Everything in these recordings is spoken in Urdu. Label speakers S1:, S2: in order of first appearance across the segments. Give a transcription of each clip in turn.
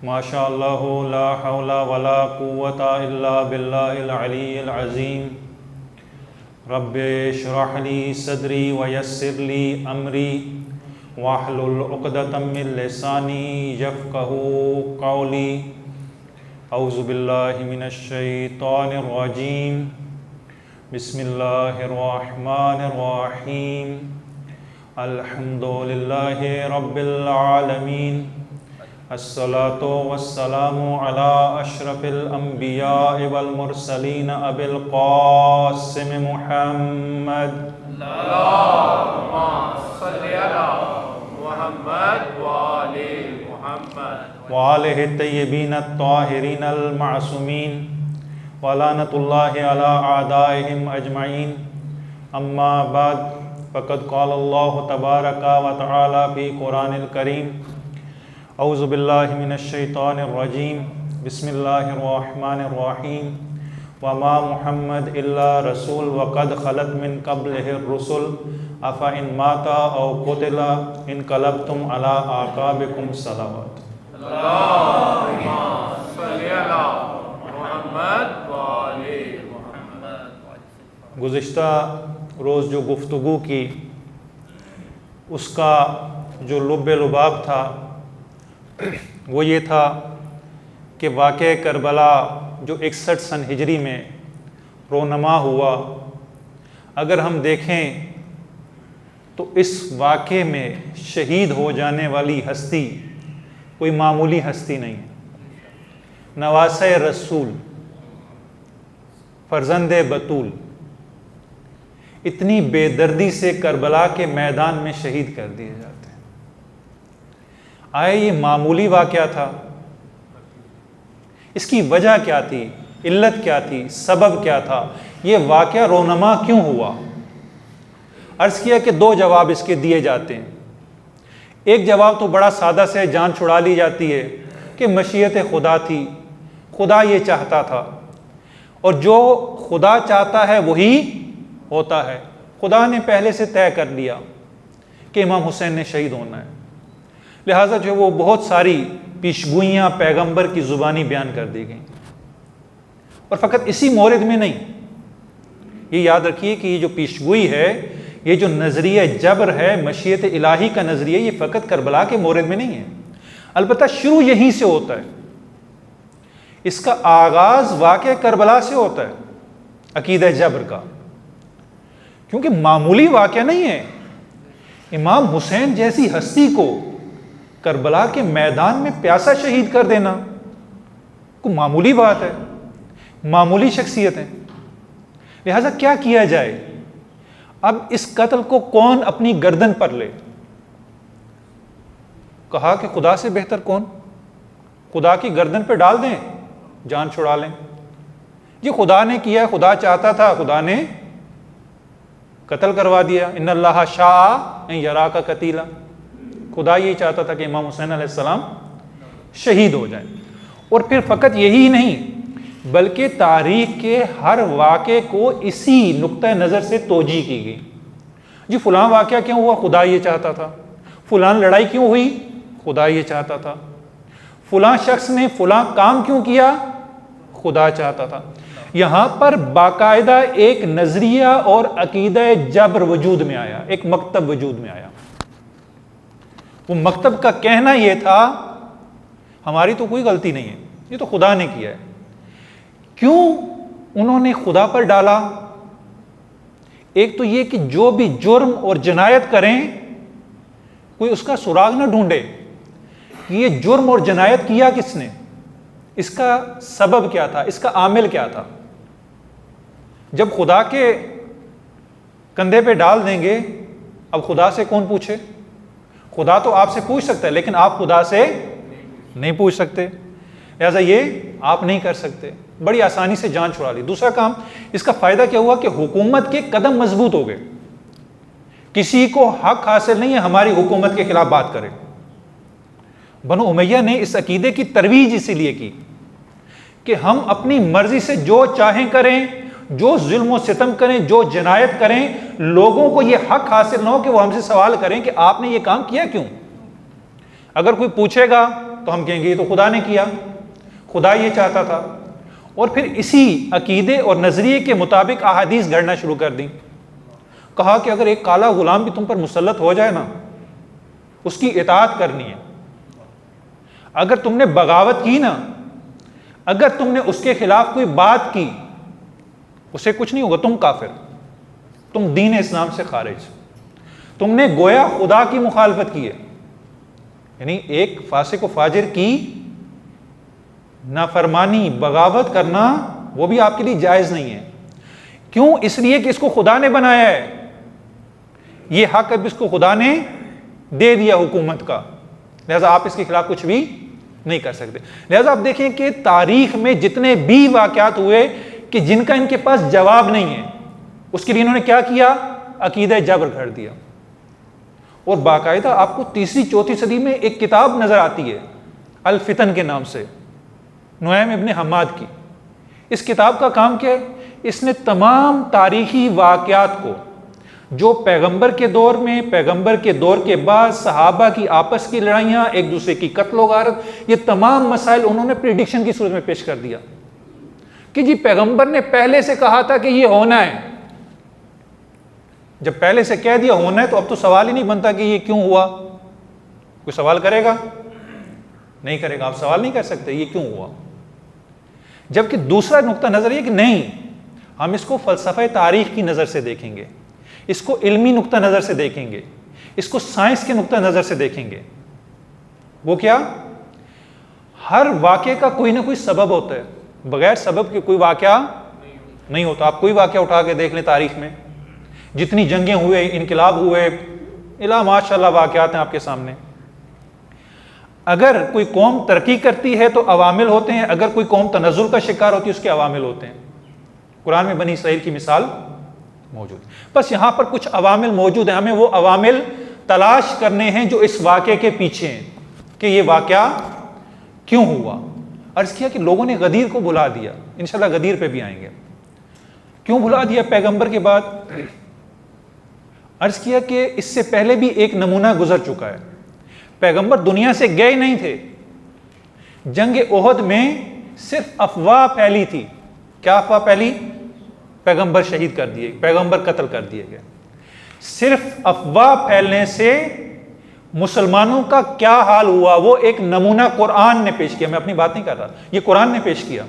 S1: ماشاء اللہ لا حول ولا قوۃ الا باللہ العلی العظیم رب اشرح لی صدری ویسر لی امری واحلل عقدۃ من لسانی یفقہوا قولی اعوذ باللہ من الشیطان الرجیم بسم اللہ الرحمن الرحیم الحمد للہ رب العالمین الصلاة والسلام على اشرف الانبیاء والمرسلین ابی القاسم محمد
S2: اللہم صلی علی محمد وآل محمد
S1: وآلہ الطیبین الطاہرین المعصومین ولعنۃ اللہ علی اعدائہم اجمعین اما بعد فقد قال اللہ تبارک و تعالی فی قرآن الکریم اعوذ باللہ من الشیطان الرجیم بسم اللہ الرحمن الرحیم وما محمد الا رسول وقد خلت من قبلہ الرسل افإن مات او قتل انقلبتم علی اعقابکم صلوات
S2: اللہم صلی علی محمد وآل محمد۔
S1: گزشتہ روز جو گفتگو کی اس کا جو لب لباب تھا وہ یہ تھا کہ واقعہ کربلا جو 61 سن ہجری میں رونما ہوا، اگر ہم دیکھیں تو اس واقعے میں شہید ہو جانے والی ہستی کوئی معمولی ہستی نہیں ہے۔ نواسہ رسول، فرزند بطول، اتنی بے دردی سے کربلا کے میدان میں شہید کر دیے جاتے ہیں۔ آئے یہ معمولی واقعہ تھا؟ اس کی وجہ کیا تھی؟ علت کیا تھی؟ سبب کیا تھا؟ یہ واقعہ رونما کیوں ہوا؟ عرض کیا کہ دو جواب اس کے دیے جاتے ہیں۔ ایک جواب تو بڑا سادہ سے جان چھڑا لی جاتی ہے کہ مشیت خدا تھی، خدا یہ چاہتا تھا، اور جو خدا چاہتا ہے وہی ہوتا ہے۔ خدا نے پہلے سے طے کر لیا کہ امام حسین نے شہید ہونا ہے، لہٰذا جو وہ بہت ساری پیشگوئیاں پیغمبر کی زبانی بیان کر دی گئیں۔ اور فقط اسی مورد میں نہیں، یہ یاد رکھیے کہ یہ جو پیشگوئی ہے، یہ جو نظریہ جبر ہے، مشیت الہی کا نظریہ، یہ فقط کربلا کے مورد میں نہیں ہے، البتہ شروع یہیں سے ہوتا ہے۔ اس کا آغاز واقعہ کربلا سے ہوتا ہے، عقیدہ جبر کا، کیونکہ معمولی واقعہ نہیں ہے۔ امام حسین جیسی ہستی کو کربلا کے میدان میں پیاسا شہید کر دینا کوئی معمولی بات ہے، معمولی شخصیت ہے۔ لہذا کیا کیا جائے؟ اب اس قتل کو کون اپنی گردن پر لے؟ کہا کہ خدا سے بہتر کون؟ خدا کی گردن پہ ڈال دیں، جان چھڑا لیں۔ یہ خدا نے کیا، خدا چاہتا تھا، خدا نے قتل کروا دیا۔ ان اللہ شاء ان یراک قتیلا، خدا یہ چاہتا تھا کہ امام حسین علیہ السلام شہید ہو جائیں۔ اور پھر فقط یہی نہیں، بلکہ تاریخ کے ہر واقعے کو اسی نقطہ نظر سے توجیہ کی گئی۔ جی فلاں واقعہ کیوں ہوا؟ خدا یہ چاہتا تھا۔ فلاں لڑائی کیوں ہوئی؟ خدا یہ چاہتا تھا۔ فلاں شخص نے فلاں کام کیوں کیا؟ خدا چاہتا تھا۔ یہاں پر باقاعدہ ایک نظریہ اور عقیدہ جبر وجود میں آیا، ایک مکتب وجود میں آیا۔ وہ مکتب کا کہنا یہ تھا ہماری تو کوئی غلطی نہیں ہے، یہ تو خدا نے کیا ہے۔ کیوں انہوں نے خدا پر ڈالا؟ ایک تو یہ کہ جو بھی جرم اور جنایت کریں کوئی اس کا سراغ نہ ڈھونڈے کہ یہ جرم اور جنایت کیا کس نے، اس کا سبب کیا تھا، اس کا عامل کیا تھا۔ جب خدا کے کندھے پہ ڈال دیں گے، اب خدا سے کون پوچھے؟ خدا تو آپ سے پوچھ سکتا ہے، لیکن آپ خدا سے نہیں پوچھ سکتے، لہٰذا یہ آپ نہیں کر سکتے۔ بڑی آسانی سے جان چھڑا لی۔ دوسرا کام، اس کا فائدہ کیا ہوا کہ حکومت کے قدم مضبوط ہو گئے۔ کسی کو حق حاصل نہیں ہے ہماری حکومت کے خلاف بات کرے۔ بنو امیہ نے اس عقیدے کی ترویج اسی لیے کی کہ ہم اپنی مرضی سے جو چاہیں کریں، جو ظلم و ستم کریں، جو جنایت کریں، لوگوں کو یہ حق حاصل نہ ہو کہ وہ ہم سے سوال کریں کہ آپ نے یہ کام کیا کیوں۔ اگر کوئی پوچھے گا تو ہم کہیں گے یہ تو خدا نے کیا، خدا یہ چاہتا تھا. اور پھر اسی عقیدے اور نظریے کے مطابق احادیث گھڑنا شروع کر دیں. کہا کہ اگر ایک کالا غلام بھی تم پر مسلط ہو جائے نا، اس کی اطاعت کرنی ہے. اگر تم نے بغاوت کی نا، اگر تم نے اس کے خلاف کوئی بات کی، اسے کچھ نہیں ہوگا، تم کافر، تم دین اسلام سے خارج، تم نے گویا خدا کی مخالفت کی ہے. یعنی ایک فاسق و فاجر کی نافرمانی، بغاوت کرنا وہ بھی آپ کے لیے جائز نہیں ہے. کیوں؟ اس لیے کہ اس کو خدا نے بنایا ہے، یہ حق اب اس کو خدا نے دے دیا حکومت کا، لہذا آپ اس کے خلاف کچھ بھی نہیں کر سکتے. لہذا آپ دیکھیں کہ تاریخ میں جتنے بھی واقعات ہوئے کہ جن کا ان کے پاس جواب نہیں ہے، اس کے لیے انہوں نے کیا کیا؟ عقیدہ جبر گھڑ دیا. اور باقاعدہ آپ کو تیسری چوتھی صدی میں ایک کتاب نظر آتی ہے الفتن کے نام سے، نعیم ابن حماد کی. اس کتاب کا کام کیا ہے؟ اس نے تمام تاریخی واقعات کو جو پیغمبر کے دور میں، پیغمبر کے دور کے بعد، صحابہ کی آپس کی لڑائیاں، ایک دوسرے کی قتل و غارت، یہ تمام مسائل انہوں نے پریڈکشن کی صورت میں پیش کر دیا کہ جی پیغمبر نے پہلے سے کہا تھا کہ یہ ہونا ہے. جب پہلے سے کہہ دیا ہونا ہے تو اب تو سوال ہی نہیں بنتا کہ یہ کیوں ہوا. کوئی سوال کرے گا؟ نہیں کرے گا. آپ سوال نہیں کر سکتے یہ کیوں ہوا. جبکہ دوسرا نقطہ نظر یہ کہ نہیں، ہم اس کو فلسفہ تاریخ کی نظر سے دیکھیں گے، اس کو علمی نقطہ نظر سے دیکھیں گے، اس کو سائنس کے نقطہ نظر سے دیکھیں گے. وہ کیا؟ ہر واقعے کا کوئی نہ کوئی سبب ہوتا ہے، بغیر سبب کے کوئی واقعہ نہیں ہوتا. آپ کوئی واقعہ اٹھا کے دیکھ لیں تاریخ میں، جتنی جنگیں ہوئے، انقلاب ہوئے، الا ماشاء اللہ واقعات ہیں آپ کے سامنے. اگر کوئی قوم ترقی کرتی ہے تو عوامل ہوتے ہیں، اگر کوئی قوم تنزل کا شکار ہوتی ہے اس کے عوامل ہوتے ہیں. قرآن میں بنی اسرائیل کی مثال موجود ہے. بس یہاں پر کچھ عوامل موجود ہیں، ہمیں وہ عوامل تلاش کرنے ہیں جو اس واقعے کے پیچھے ہیں کہ یہ واقعہ کیوں ہوا. عرض کیا کہ لوگوں نے غدیر کو بھلا دیا، انشاءاللہ غدیر پہ بھی آئیں گے. کیوں بھلا دیا پیغمبر کے بعد؟ عرض کیا کہ اس سے پہلے بھی ایک نمونہ گزر چکا ہے. پیغمبر دنیا سے گئے نہیں تھے، جنگ احد میں صرف افواہ پھیلی تھی. کیا افواہ پھیلی؟ پیغمبر شہید کر دیے، پیغمبر قتل کر دیے گئے. صرف افواہ پھیلنے سے مسلمانوں کا کیا حال ہوا وہ ایک نمونہ قرآن نے پیش کیا. میں اپنی بات نہیں کر رہا، یہ قرآن نے پیش کیا.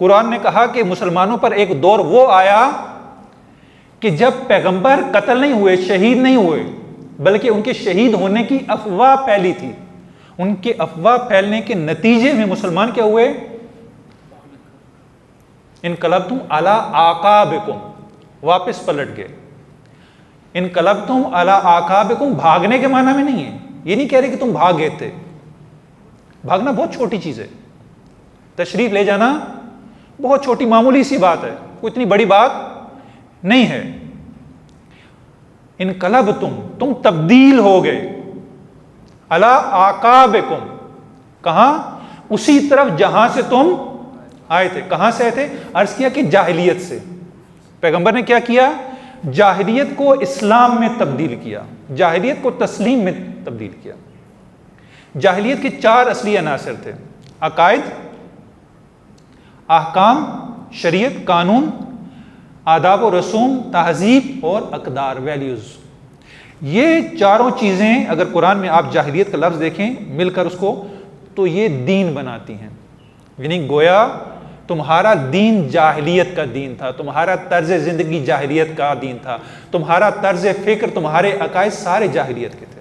S1: قرآن نے کہا کہ مسلمانوں پر ایک دور وہ آیا کہ جب پیغمبر قتل نہیں ہوئے، شہید نہیں ہوئے، بلکہ ان کے شہید ہونے کی افواہ پھیلی تھی. ان کے افواہ پھیلنے کے نتیجے میں مسلمان کیا ہوئے؟ انقلبتم علی اعقابکم، واپس پلٹ گئے. انقلبتم علی اعقابکم بھاگنے کے معنی میں نہیں ہے، یہ نہیں کہہ رہے کہ تم بھاگ گئے تھے. بھاگنا بہت چھوٹی چیز ہے، تشریف لے جانا بہت چھوٹی معمولی سی بات ہے، کوئی اتنی بڑی بات نہیں ہے. انقلبتم، تم تبدیل ہو گئے، علی اعقابکم، کہاں؟ اسی طرف جہاں سے تم آئے تھے. کہاں سے آئے تھے؟ عرض کیا کہ جاہلیت سے. پیغمبر نے کیا کیا؟ جاہلیت کو اسلام میں تبدیل کیا، جاہلیت کو تسلیم میں تبدیل کیا. جاہلیت کے 4 اصلی عناصر تھے: عقائد، احکام، شریعت، قانون، آداب و رسوم، تہذیب اور اقدار، ویلیوز. یہ چاروں چیزیں اگر قرآن میں آپ جاہلیت کا لفظ دیکھیں مل کر اس کو، تو یہ دین بناتی ہیں. یعنی گویا تمہارا دین جاہلیت کا دین تھا، تمہارا طرز زندگی جاہلیت کا دین تھا، تمہارا طرز فکر، تمہارے عقائد سارے جاہلیت کے تھے.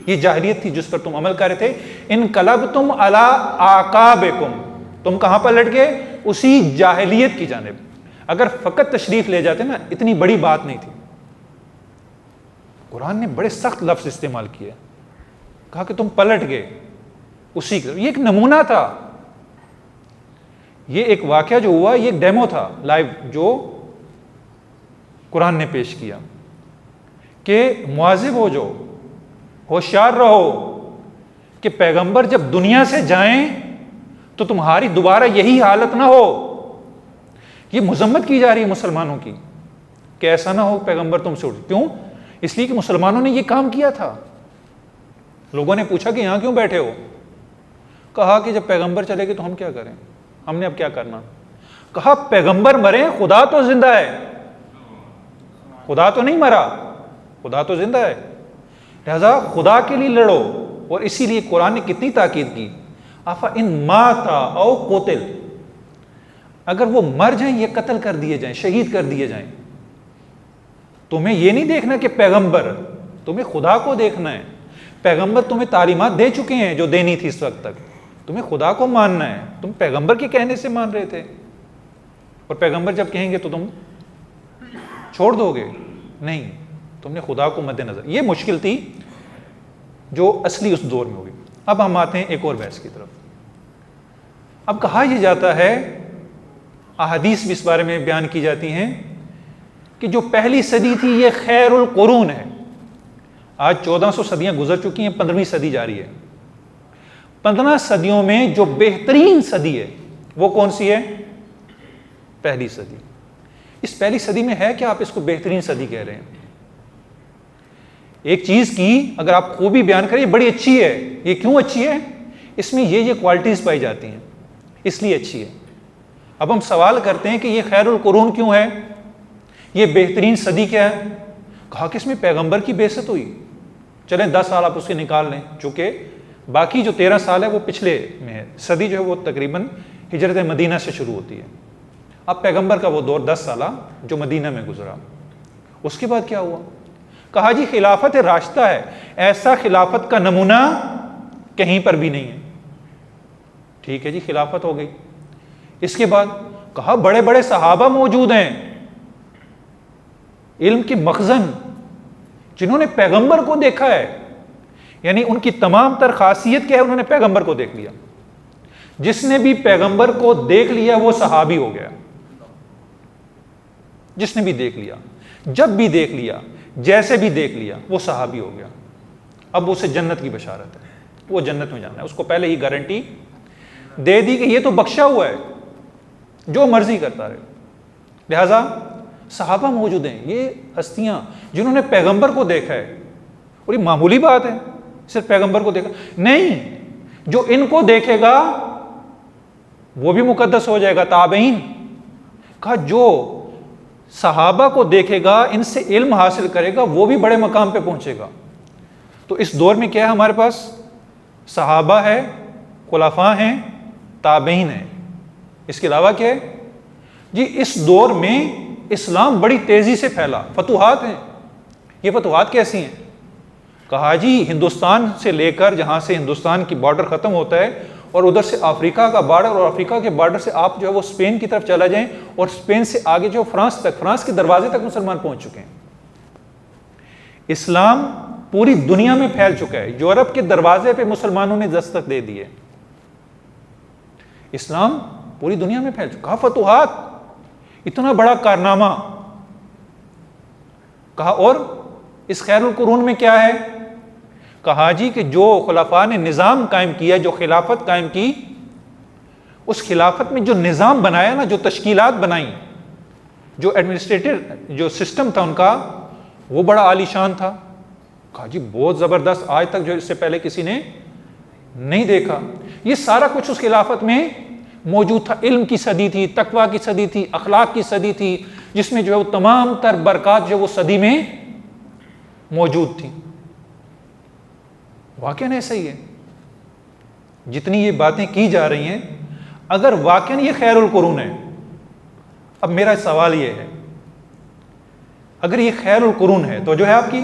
S1: یہ جاہلیت تھی جس پر تم عمل کر رہے تھے. انقلبتم علی اعقابکم، تم کہاں پر لٹ گئے؟ اسی جاہلیت کی جانب. اگر فقط تشریف لے جاتے نا، اتنی بڑی بات نہیں تھی. قرآن نے بڑے سخت لفظ استعمال کیے، کہا کہ تم پلٹ گئے اسی کی. یہ ایک نمونہ تھا، یہ ایک واقعہ جو ہوا یہ ایک ڈیمو تھا لائیو جو قرآن نے پیش کیا کہ مواظب ہو جو، ہوشیار رہو کہ پیغمبر جب دنیا سے جائیں تو تمہاری دوبارہ یہی حالت نہ ہو. یہ مذمت کی جا رہی ہے مسلمانوں کی کہ ایسا نہ ہو پیغمبر تم سے اٹھ. کیوں؟ اس لیے کہ مسلمانوں نے یہ کام کیا تھا. لوگوں نے پوچھا کہ یہاں کیوں بیٹھے ہو؟ کہا کہ جب پیغمبر چلے گئے تو ہم کیا کریں، ہم نے اب کیا کرنا؟ کہا پیغمبر مرے، خدا تو زندہ ہے، خدا تو نہیں مرا، خدا تو زندہ ہے، لہذا خدا کے لیے لڑو۔ اور اسی لیے قرآن نے کتنی تاکید کی، ان ماتا او قتل، اگر وہ مر جائیں یا قتل کر دیے جائیں، شہید کر دیے جائیں، تمہیں یہ نہیں دیکھنا کہ پیغمبر، تمہیں خدا کو دیکھنا ہے۔ پیغمبر تمہیں تعلیمات دے چکے ہیں جو دینی تھی اس وقت تک، تمہیں خدا کو ماننا ہے۔ تم پیغمبر کے کہنے سے مان رہے تھے، اور پیغمبر جب کہیں گے تو تم چھوڑ دو گے؟ نہیں، تم نے خدا کو مد نظر۔ یہ مشکل تھی جو اصلی اس دور میں ہوئی۔ اب ہم آتے ہیں ایک اور بحث کی طرف۔ اب کہا یہ جاتا ہے، احادیث بھی اس بارے میں بیان کی جاتی ہیں کہ جو پہلی صدی تھی یہ خیر القرون ہے۔ آج 1400 صدیاں گزر چکی ہیں، 15ویں صدی جاری ہے۔ 15 صدیوں میں جو بہترین صدی ہے وہ کون سی ہے؟ پہلی صدی۔ اس پہلی صدی میں ہے کہ آپ اس کو بہترین صدی کہہ رہے ہیں؟ ایک چیز کی اگر آپ خوبی بیان کریں، یہ بڑی اچھی ہے، یہ کیوں اچھی ہے؟ اس میں یہ کوالٹیز پائی جاتی ہیں، اس لیے اچھی ہے۔ اب ہم سوال کرتے ہیں کہ یہ خیر القرون کیوں ہے، یہ بہترین صدی کیا ہے؟ کہا کہ اس میں پیغمبر کی بعثت ہوئی۔ چلیں 10 سال آپ اس کے نکال لیں، چونکہ باقی جو 13 سال ہے وہ پچھلے میں ہے، صدی جو ہے وہ تقریباً ہجرت مدینہ سے شروع ہوتی ہے۔ اب پیغمبر کا وہ دور 10 سالہ جو مدینہ میں گزرا، اس کے بعد کیا ہوا؟ کہا جی خلافت راشدہ ہے، ایسا خلافت کا نمونہ کہیں پر بھی نہیں ہے۔ ٹھیک ہے جی، خلافت ہو گئی۔ اس کے بعد کہا بڑے بڑے صحابہ موجود ہیں، علم کی مخزن، جنہوں نے پیغمبر کو دیکھا ہے، یعنی ان کی تمام تر خاصیت کیا ہے؟ انہوں نے پیغمبر کو دیکھ لیا۔ جس نے بھی پیغمبر کو دیکھ لیا وہ صحابی ہو گیا۔ جس نے بھی دیکھ لیا، جب بھی دیکھ لیا، جیسے بھی دیکھ لیا، وہ صحابی ہو گیا۔ اب اسے جنت کی بشارت ہے، وہ جنت میں جانا ہے۔ اس کو پہلے ہی گارنٹی دے دی کہ یہ تو بخشا ہوا ہے، جو مرضی کرتا رہے۔ لہذا صحابہ موجود ہیں، یہ ہستیاں جنہوں نے پیغمبر کو دیکھا ہے، اور یہ معمولی بات ہے صرف پیغمبر کو دیکھا نہیں، جو ان کو دیکھے گا وہ بھی مقدس ہو جائے گا۔ تابعین کہا جو صحابہ کو دیکھے گا، ان سے علم حاصل کرے گا، وہ بھی بڑے مقام پہ پہنچے گا۔ تو اس دور میں کیا ہے ہمارے پاس؟ صحابہ ہے، خلفاء ہیں، تابعین ہیں۔ اس کے علاوہ کیا ہے جی؟ اس دور میں اسلام بڑی تیزی سے پھیلا، فتوحات ہیں۔ یہ فتوحات کیسی ہیں؟ کہا جی ہندوستان سے لے کر جہاں سے ہندوستان کی بارڈر ختم ہوتا ہے، اور ادھر سے افریقہ کا بارڈر، اور افریقہ کے بارڈر سے آپ جو ہے وہ اسپین کی طرف چلا جائیں، اور اسپین سے آگے جو فرانس تک، فرانس کے دروازے تک مسلمان پہنچ چکے ہیں۔ اسلام پوری دنیا میں پھیل چکا ہے، یورپ کے دروازے پہ مسلمانوں نے دستک دے دی ہے۔ اسلام پوری دنیا میں پھیل چکا۔ کہا فتوحات، اتنا بڑا کارنامہ۔ کہا اور اس خیر القرون میں کیا ہے؟ کہا جی کہ جو خلفاء نے نظام قائم کیا، جو خلافت قائم کی، اس خلافت میں جو نظام بنایا نا، جو تشکیلات بنائیں، جو ایڈمنسٹریٹو جو سسٹم تھا ان کا، وہ بڑا عالی شان تھا۔ کہا جی بہت زبردست، آج تک جو اس سے پہلے کسی نے نہیں دیکھا۔ یہ سارا کچھ اس خلافت میں موجود تھا۔ علم کی صدی تھی، تقویٰ کی صدی تھی، اخلاق کی صدی تھی، جس میں جو ہے وہ تمام تر برکات جو وہ صدی میں موجود تھی۔ واقعاً ایسا ہی ہے، جتنی یہ باتیں کی جا رہی ہیں، اگر واقعاً یہ خیر القرون ہے۔ اب میرا سوال یہ ہے، اگر یہ خیر القرون ہے تو جو ہے آپ کی،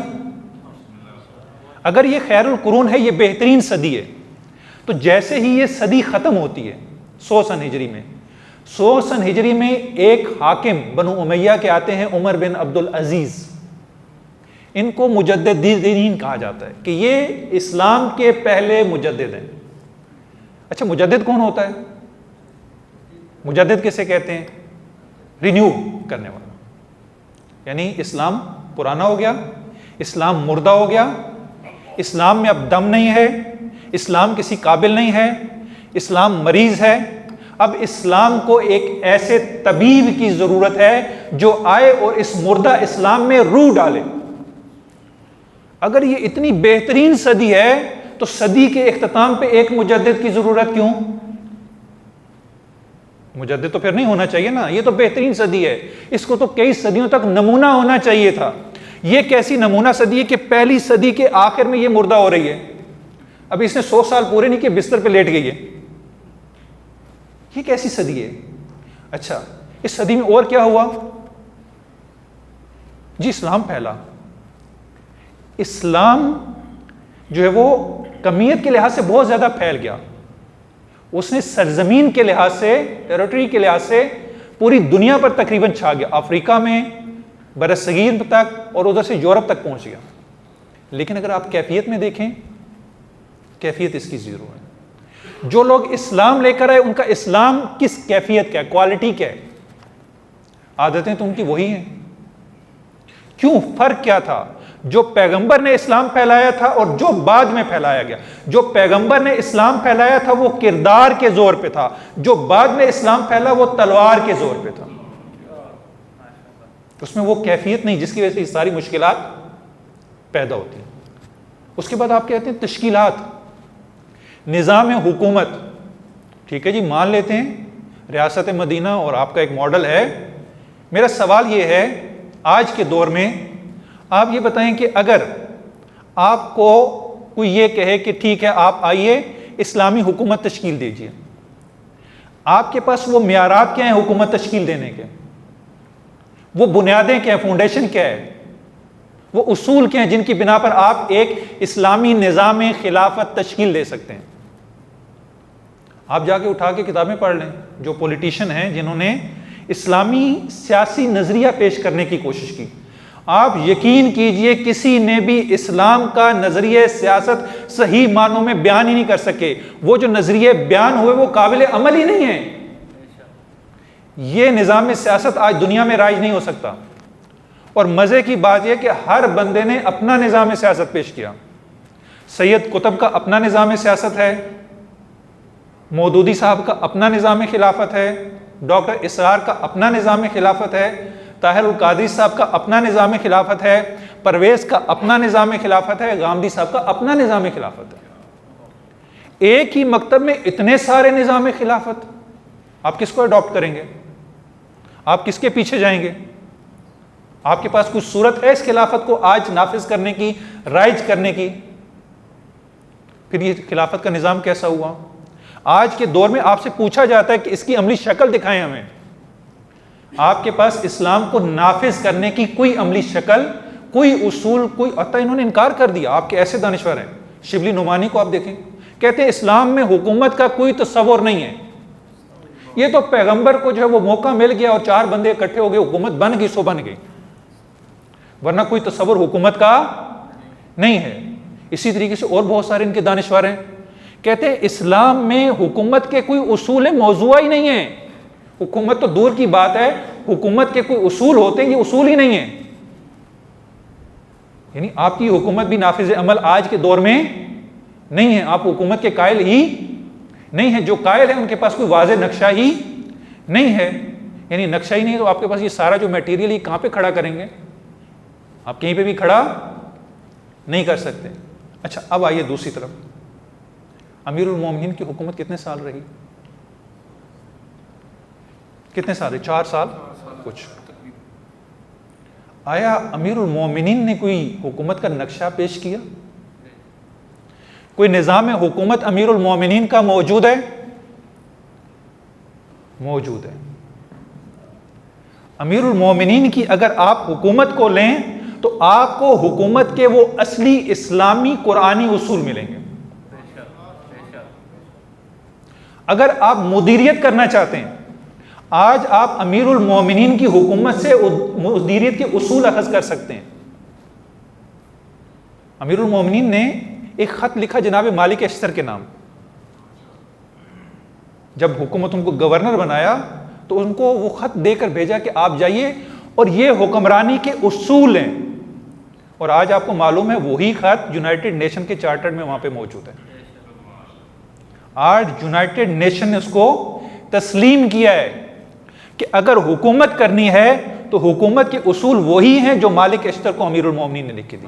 S1: اگر یہ خیر القرون ہے، یہ بہترین صدی ہے، تو جیسے ہی یہ صدی ختم ہوتی ہے 100 سن ہجری میں، 100 سن ہجری میں ایک حاکم بنو امیہ کے آتے ہیں، عمر بن عبد العزیز۔ ان کو مجدد دین کہا جاتا ہے کہ یہ اسلام کے پہلے مجدد ہیں۔ اچھا مجدد کون ہوتا ہے؟ مجدد کسے کہتے ہیں؟ رینیو کرنے والا۔ یعنی اسلام پرانا ہو گیا، اسلام مردہ ہو گیا، اسلام میں اب دم نہیں ہے، اسلام کسی قابل نہیں ہے، اسلام مریض ہے۔ اب اسلام کو ایک ایسے طبیب کی ضرورت ہے جو آئے اور اس مردہ اسلام میں روح ڈالے۔ اگر یہ اتنی بہترین صدی ہے تو صدی کے اختتام پہ ایک مجدد کی ضرورت کیوں؟ مجدد تو پھر نہیں ہونا چاہیے نا، یہ تو بہترین صدی ہے، اس کو تو کئی صدیوں تک نمونہ ہونا چاہیے تھا۔ یہ کیسی نمونہ صدی ہے کہ پہلی صدی کے آخر میں یہ مردہ ہو رہی ہے، ابھی اس نے 100 سال پورے نہیں کہ بستر پہ لیٹ گئی ہے، یہ کیسی صدی ہے؟ اچھا اس صدی میں اور کیا ہوا؟ جی اسلام پھیلا۔ اسلام جو ہے وہ کمیت کے لحاظ سے بہت زیادہ پھیل گیا، اس نے سرزمین کے لحاظ سے، ٹیریٹری کے لحاظ سے پوری دنیا پر تقریباً چھا گیا، افریقہ میں، برصغیر تک، اور ادھر سے یورپ تک پہنچ گیا۔ لیکن اگر آپ کیفیت میں دیکھیں، کیفیت اس کی زیرو ہے۔ جو لوگ اسلام لے کر آئے ان کا اسلام کس کیفیت کا ہے، کوالٹی کیا ہے؟ عادتیں تو ان کی وہی ہیں۔ کیوں؟ فرق کیا تھا؟ جو پیغمبر نے اسلام پھیلایا تھا اور جو بعد میں پھیلایا گیا۔ جو پیغمبر نے اسلام پھیلایا تھا وہ کردار کے زور پہ تھا، جو بعد میں اسلام پھیلا وہ تلوار کے زور پہ تھا، اس میں وہ کیفیت نہیں جس کی وجہ سے یہ ساری مشکلات پیدا ہوتی ہیں۔ اس کے بعد آپ کہتے ہیں تشکیلات، نظام حکومت، ٹھیک ہے جی مان لیتے ہیں ریاست مدینہ اور آپ کا ایک ماڈل ہے۔ میرا سوال یہ ہے آج کے دور میں آپ یہ بتائیں کہ اگر آپ کو کوئی یہ کہے کہ ٹھیک ہے آپ آئیے اسلامی حکومت تشکیل دیجیے، آپ کے پاس وہ معیارات کیا ہیں حکومت تشکیل دینے کے؟ وہ بنیادیں کیا ہیں، فاؤنڈیشن کیا ہے، وہ اصول کیا ہیں جن کی بنا پر آپ ایک اسلامی نظام خلافت تشکیل دے سکتے ہیں؟ آپ جا کے اٹھا کے کتابیں پڑھ لیں، جو پولیٹیشین ہیں جنہوں نے اسلامی سیاسی نظریہ پیش کرنے کی کوشش کی، آپ یقین کیجئے کسی نے بھی اسلام کا نظریہ سیاست صحیح معنوں میں بیان ہی نہیں کر سکے۔ وہ جو نظریے بیان ہوئے وہ قابل عمل ہی نہیں ہیں۔ یہ نظام سیاست آج دنیا میں رائج نہیں ہو سکتا، اور مزے کی بات یہ کہ ہر بندے نے اپنا نظام سیاست پیش کیا۔ سید قطب کا اپنا نظام سیاست ہے، مودودی صاحب کا اپنا نظام خلافت ہے، ڈاکٹر اسرار کا اپنا نظام خلافت ہے، طاہر القادری صاحب کا اپنا نظام خلافت ہے، پرویز کا اپنا نظام خلافت ہے، غامدی صاحب کا اپنا نظام خلافت ہے۔ ایک ہی مکتب میں اتنے سارے نظام خلافت، آپ کس کو اڈاپٹ کریں گے؟ آپ کس کے پیچھے جائیں گے؟ آپ کے پاس کچھ صورت ہے اس خلافت کو آج نافذ کرنے کی، رائج کرنے کی؟ پھر یہ خلافت کا نظام کیسا ہوا؟ آج کے دور میں آپ سے پوچھا جاتا ہے کہ اس کی عملی شکل دکھائیں ہمیں، آپ کے پاس اسلام کو نافذ کرنے کی کوئی عملی شکل، کوئی اصول، کوئی عطا، انہوں نے انکار کر دیا۔ آپ کے ایسے دانشور ہیں، شبلی نعمانی کو آپ دیکھیں، کہتے ہیں اسلام میں حکومت کا کوئی تصور نہیں ہے، یہ تو پیغمبر کو جو ہے وہ موقع مل گیا اور 4 بندے اکٹھے ہو گئے، حکومت بن گئی سو بن گئی، ورنہ کوئی تصور حکومت کا نہیں ہے۔ اسی طریقے سے اور بہت سارے ان کے دانشور ہیں، کہتے ہیں اسلام میں حکومت کے کوئی اصول موضوع ہی نہیں ہے، حکومت تو دور کی بات ہے، حکومت کے کوئی اصول ہوتے ہیں، یہ اصول ہی نہیں ہیں۔ یعنی آپ کی حکومت بھی نافذ عمل آج کے دور میں نہیں ہے، آپ حکومت کے قائل ہی نہیں ہے، جو قائل ہیں ان کے پاس کوئی واضح نقشہ ہی نہیں ہے۔ یعنی نقشہ ہی نہیں ہے تو آپ کے پاس یہ سارا جو میٹیریل ہی کہاں پہ کھڑا کریں گے؟ آپ کہیں پہ بھی کھڑا نہیں کر سکتے۔ اچھا اب آئیے دوسری طرف، امیر المومنین کی حکومت کتنے سال رہی؟ کتنے سال رہی؟ 4 سال کچھ۔ آیا امیر المومنین نے کوئی حکومت کا نقشہ پیش کیا؟ کوئی نظام حکومت امیر المومنین کا موجود ہے؟ موجود ہے۔ امیر المومنین کی اگر آپ حکومت کو لیں تو آپ کو حکومت کے وہ اصلی اسلامی قرآنی اصول ملیں گے۔ اگر آپ مدیریت کرنا چاہتے ہیں، آج آپ امیر المومنین کی حکومت سے مدیریت کے اصول اخذ کر سکتے ہیں۔ امیر المومنین نے ایک خط لکھا جناب مالک اشتر کے نام، جب حکومت ان کو گورنر بنایا تو ان کو وہ خط دے کر بھیجا کہ آپ جائیے اور یہ حکمرانی کے اصول ہیں، اور آج آپ کو معلوم ہے وہی خط یونائٹڈ نیشن کے چارٹر میں وہاں پہ موجود ہے۔ آج یونائٹڈ نیشن نے اس کو تسلیم کیا ہے کہ اگر حکومت کرنی ہے تو حکومت کے اصول وہی ہیں جو مالک اشتر کو امیر المومنین نے لکھ کے دی۔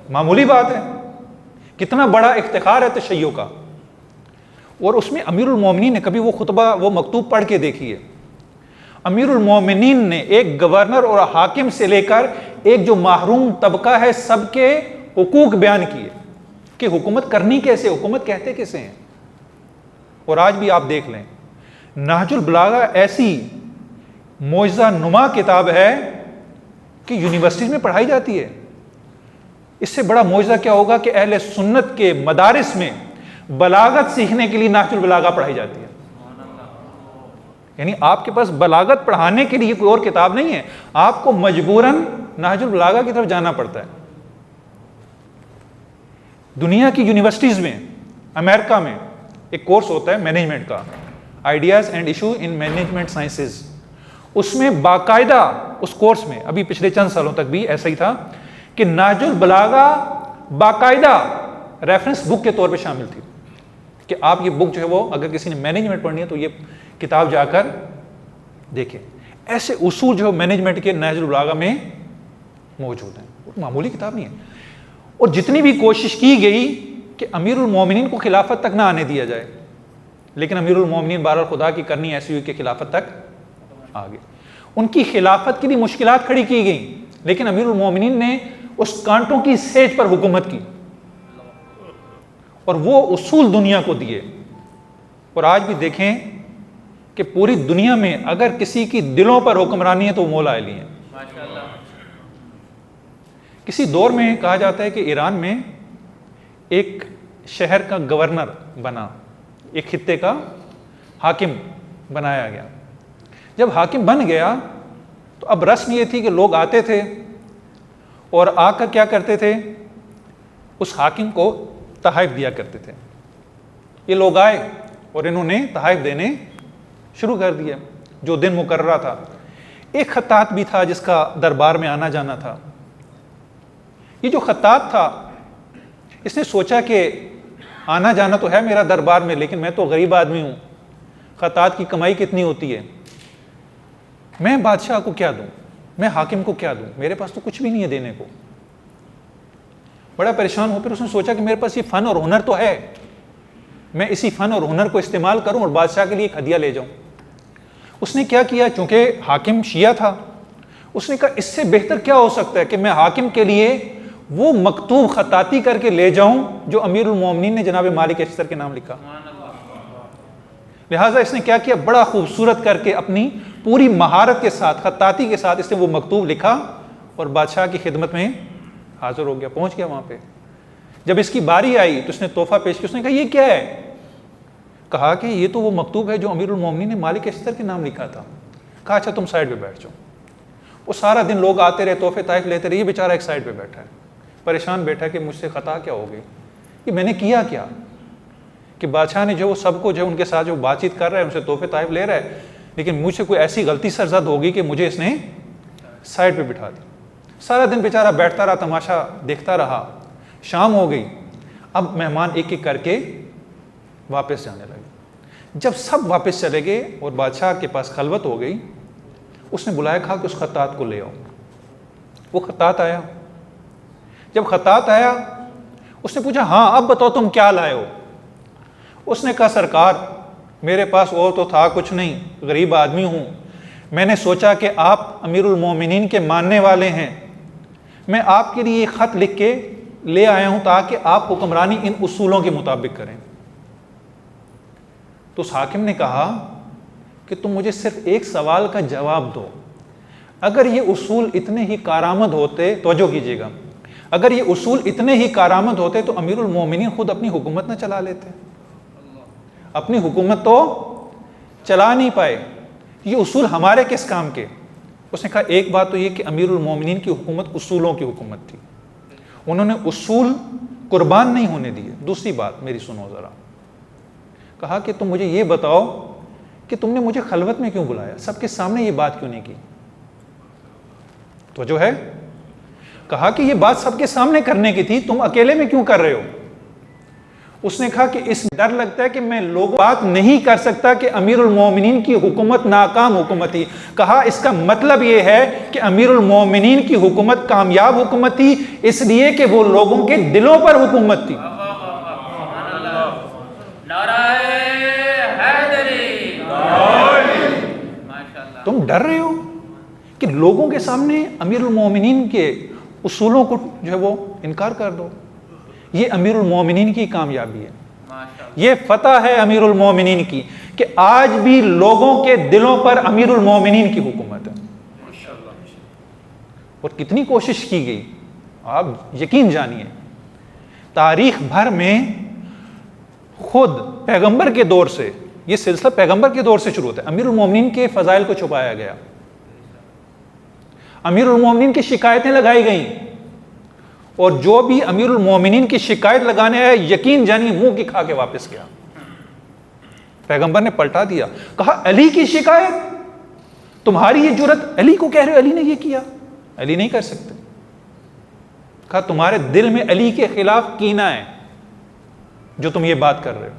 S1: معمولی بات ہے، کتنا بڑا افتخار ہے تشیع کا. اور اس میں امیر المومنین نے کبھی وہ خطبہ وہ مکتوب پڑھ کے دیکھیے. امیر المومنین نے ایک گورنر اور حاکم سے لے کر ایک جو محروم طبقہ ہے سب کے حقوق بیان کیے کہ حکومت کرنی کیسے, حکومت کہتے کیسے ہیں. اور آج بھی آپ دیکھ لیں نہج البلاغہ ایسی معجزہ نما کتاب ہے کہ یونیورسٹی میں پڑھائی جاتی ہے. اس سے بڑا معجزہ کیا ہوگا کہ اہل سنت کے مدارس میں بلاغت سیکھنے کے لیے نہج البلاغہ پڑھائی جاتی ہے. یعنی آپ کے پاس بلاغت پڑھانے کے لیے کوئی اور کتاب نہیں ہے, آپ کو مجبوراً نہج البلاغہ کی طرف جانا پڑتا ہے. دنیا کی یونیورسٹیز میں امریکہ میں ایک کورس ہوتا ہے مینجمنٹ کا, ideas and issue in management sciences. اس میں باقاعدہ اس کورس میں ابھی پچھلے چند سالوں تک بھی ایسا ہی تھا کہ نہج البلاغہ باقاعدہ ریفرنس بک کے طور پہ شامل تھی کہ آپ یہ بک جو ہے وہ اگر کسی نے مینجمنٹ پڑھنی ہے تو یہ کتاب جا کر دیکھیں. ایسے اصول جو مینجمنٹ کے نہج البلاغہ میں موجود ہیں, معمولی کتاب نہیں ہے. اور جتنی بھی کوشش کی گئی کہ امیر المومنین کو خلافت تک نہ آنے دیا جائے, لیکن امیر المومنین بہرحال خدا کی کرنی ایسی ہوئی کہ خلافت تک آ گئے. ان کی خلافت کی بھی مشکلات کھڑی کی گئیں, لیکن امیر المومنین نے اس کانٹوں کی سیج پر حکومت کی اور وہ اصول دنیا کو دیے. اور آج بھی دیکھیں کہ پوری دنیا میں اگر کسی کی دلوں پر حکمرانی ہے تو وہ مولا علی ہیں. کسی دور میں کہا جاتا ہے کہ ایران میں ایک شہر کا گورنر بنا, ایک خطے کا حاکم بنایا گیا. جب حاکم بن گیا تو اب رسم یہ تھی کہ لوگ آتے تھے اور آ کر کیا کرتے تھے, اس حاکم کو تحائف دیا کرتے تھے. یہ لوگ آئے اور انہوں نے تحائف دینے شروع کر دیا جو دن مقررہ تھا. ایک خطاط بھی تھا جس کا دربار میں آنا جانا تھا. یہ جو خطاط تھا اس نے سوچا کہ آنا جانا تو ہے میرا دربار میں, لیکن میں تو غریب آدمی ہوں, خطاط کی کمائی کتنی ہوتی ہے, میں بادشاہ کو کیا دوں, میں حاکم کو کیا دوں, میرے پاس تو کچھ بھی نہیں ہے دینے کو. بڑا پریشان ہو. پھر اس نے سوچا کہ میرے پاس یہ فن اور ہنر تو ہے, میں اسی فن اور ہنر کو استعمال کروں اور بادشاہ کے لیے ایک ہدیہ لے جاؤں. اس نے کیا کیا, چونکہ حاکم شیعہ تھا, اس نے کہا اس سے بہتر کیا ہو سکتا ہے کہ میں حاکم کے لیے وہ مکتوب خطاطی کر کے لے جاؤں جو امیر المومنین نے جناب مالک اشتر کے نام لکھا. لہٰذا اس نے کیا کیا, بڑا خوبصورت کر کے اپنی پوری مہارت کے ساتھ خطاطی کے ساتھ اس نے وہ مکتوب لکھا اور بادشاہ کی خدمت میں حاضر ہو گیا, پہنچ گیا وہاں پہ. جب اس کی باری آئی تو اس نے تحفہ پیش کیا. اس نے کہا یہ کیا ہے, کہا کہ یہ تو وہ مکتوب ہے جو امیر المومنین نے مالک اشتر کے نام لکھا تھا. کہا اچھا تم سائڈ پہ بیٹھ جاؤ. وہ سارا دن لوگ آتے رہے, تحفے طائف لیتے رہے, یہ بیچارہ ایک سائڈ پہ بیٹھا ہے پریشان بیٹھا کہ مجھ سے خطا کیا ہو گئی, کہ میں نے کیا کیا, کہ بادشاہ نے جو سب کو جو ان کے ساتھ جو بات چیت کر رہا ہے ان سے تحفے طائف لے رہا ہے, لیکن مجھ سے کوئی ایسی غلطی سرزد ہوگی کہ مجھے اس نے سائڈ پہ بٹھا دی. سارا دن بیچارہ بیٹھتا رہا, تماشا دیکھتا رہا. شام ہو گئی, اب مہمان ایک ایک کر کے واپس جانے لگے. جب سب واپس چلے گئے اور بادشاہ کے پاس خلوت ہو گئی, اس نے بلایا, کہا کہ اس خطاط کو لے آؤ. وہ خطاط آیا. جب خطاط آیا اس نے پوچھا ہاں اب بتاؤ تم کیا لائے ہو. اس نے کہا سرکار میرے پاس اور تو تھا کچھ نہیں, غریب آدمی ہوں, میں نے سوچا کہ آپ امیر المومنین کے ماننے والے ہیں, میں آپ کے لیے یہ خط لکھ کے لے آیا ہوں تاکہ آپ حکمرانی ان اصولوں کے مطابق کریں. تو اس حاکم نے کہا کہ تم مجھے صرف ایک سوال کا جواب دو, اگر یہ اصول اتنے ہی کارآمد ہوتے, توجہ کیجیے گا, اگر یہ اصول اتنے ہی کارآمد ہوتے تو امیر المومنین خود اپنی حکومت نہ چلا لیتے, اپنی حکومت تو چلا نہیں پائے, یہ اصول ہمارے کس کام کے. اس نے کہا ایک بات تو یہ کہ امیر المومنین کی حکومت اصولوں کی حکومت تھی, انہوں نے اصول قربان نہیں ہونے دیے. دوسری بات میری سنو ذرا, کہا کہ تم مجھے یہ بتاؤ کہ تم نے مجھے خلوت میں کیوں بلایا, سب کے سامنے یہ بات کیوں نہیں کی. تو جو ہے کہا کہ یہ بات سب کے سامنے کرنے کی تھی, تم اکیلے میں کیوں کر رہے ہو. اس نے کہا کہ اس ڈر لگتا ہے کہ میں لوگوں بات نہیں کر سکتا کہ امیر المومنین کی حکومت ناکام حکومت تھی. کہا اس کا مطلب یہ ہے کہ امیر المومنین کی حکومت کامیاب حکومت تھی, اس لیے کہ وہ لوگوں کے دلوں پر حکومت تھی. تم ڈر رہے ہو کہ لوگوں کے سامنے امیر المومنین کے اصولوں کو جو ہے وہ انکار کر دو. یہ امیر المومنین کی کامیابی ہے, یہ فتح ہے امیر المومنین کی کہ آج بھی لوگوں کے دلوں پر امیر المومنین کی حکومت ہے. اور کتنی کوشش کی گئی, آپ یقین جانیے تاریخ بھر میں خود پیغمبر کے دور سے, یہ سلسلہ پیغمبر کے دور سے شروع ہوتا ہے, امیر المومنین کے فضائل کو چھپایا گیا, امیر المومنین کی شکایتیں لگائی گئیں, اور جو بھی امیر المومنین کی شکایت لگانے آیا یقین جانیے منہ کی کھا کے واپس گیا. پیغمبر نے پلٹا دیا, کہا علی کی شکایت, تمہاری یہ جرت, علی کو کہہ رہے ہو علی نے یہ کیا, علی نہیں کر سکتے. کہا تمہارے دل میں علی کے خلاف کینہ ہے جو تم یہ بات کر رہے ہو.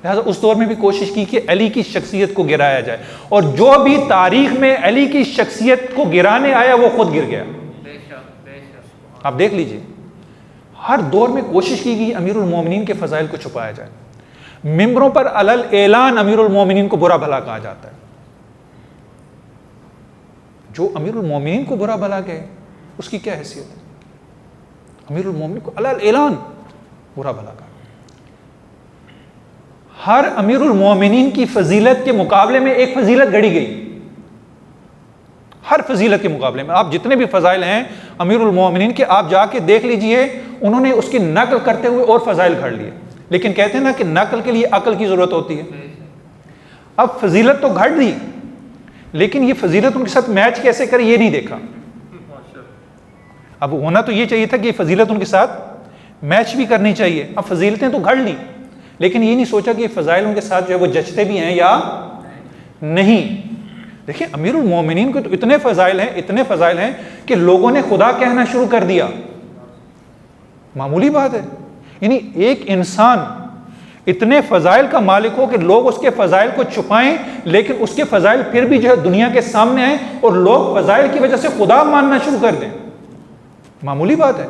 S1: لہٰذا اس دور میں بھی کوشش کی کہ علی کی شخصیت کو گرایا جائے, اور جو بھی تاریخ میں علی کی شخصیت کو گرانے آیا وہ خود گر گیا. آپ دیکھ لیجئے ہر دور میں کوشش کی گئی امیر المومنین کے فضائل کو چھپایا جائے. ممبروں پر علل اعلان امیر المومنین کو برا بھلا کہا جاتا ہے. جو امیر المومنین کو برا بھلا کہے اس کی کیا حیثیت ہے؟ امیر المومنین کو علل اعلان برا بھلا کہا. ہر امیر المومنین کی فضیلت کے مقابلے میں ایک فضیلت گڑی گئی. ہر فضیلت کے مقابلے میں آپ جتنے بھی فضائل ہیں امیر المومنین کے, آپ جا کے دیکھ لیجئے, انہوں نے اس کی نقل کرتے ہوئے اور فضائل گھڑ لیے. لیکن کہتے ہیں نا کہ نقل کے لیے عقل کی ضرورت ہوتی ہے. اب فضیلت تو گھڑ دی, لیکن یہ فضیلت ان کے ساتھ میچ کیسے کرے یہ نہیں دیکھا. اب ہونا تو یہ چاہیے تھا کہ یہ فضیلت ان کے ساتھ میچ بھی کرنی چاہیے. اب فضیلتیں تو گھڑ لی, لیکن یہ نہیں سوچا کہ یہ فضائل ان کے ساتھ جو ہے وہ جچتے بھی ہیں یا نہیں. دیکھیں امیر المومنین کو تو اتنے فضائل ہیں کہ لوگوں نے خدا کہنا شروع کر دیا. معمولی بات ہے, یعنی ایک انسان اتنے فضائل کا مالک ہو کہ لوگ اس کے فضائل کو چھپائیں, لیکن اس کے فضائل پھر بھی جو ہے دنیا کے سامنے آئیں اور لوگ فضائل کی وجہ سے خدا ماننا شروع کر دیں. معمولی بات ہے.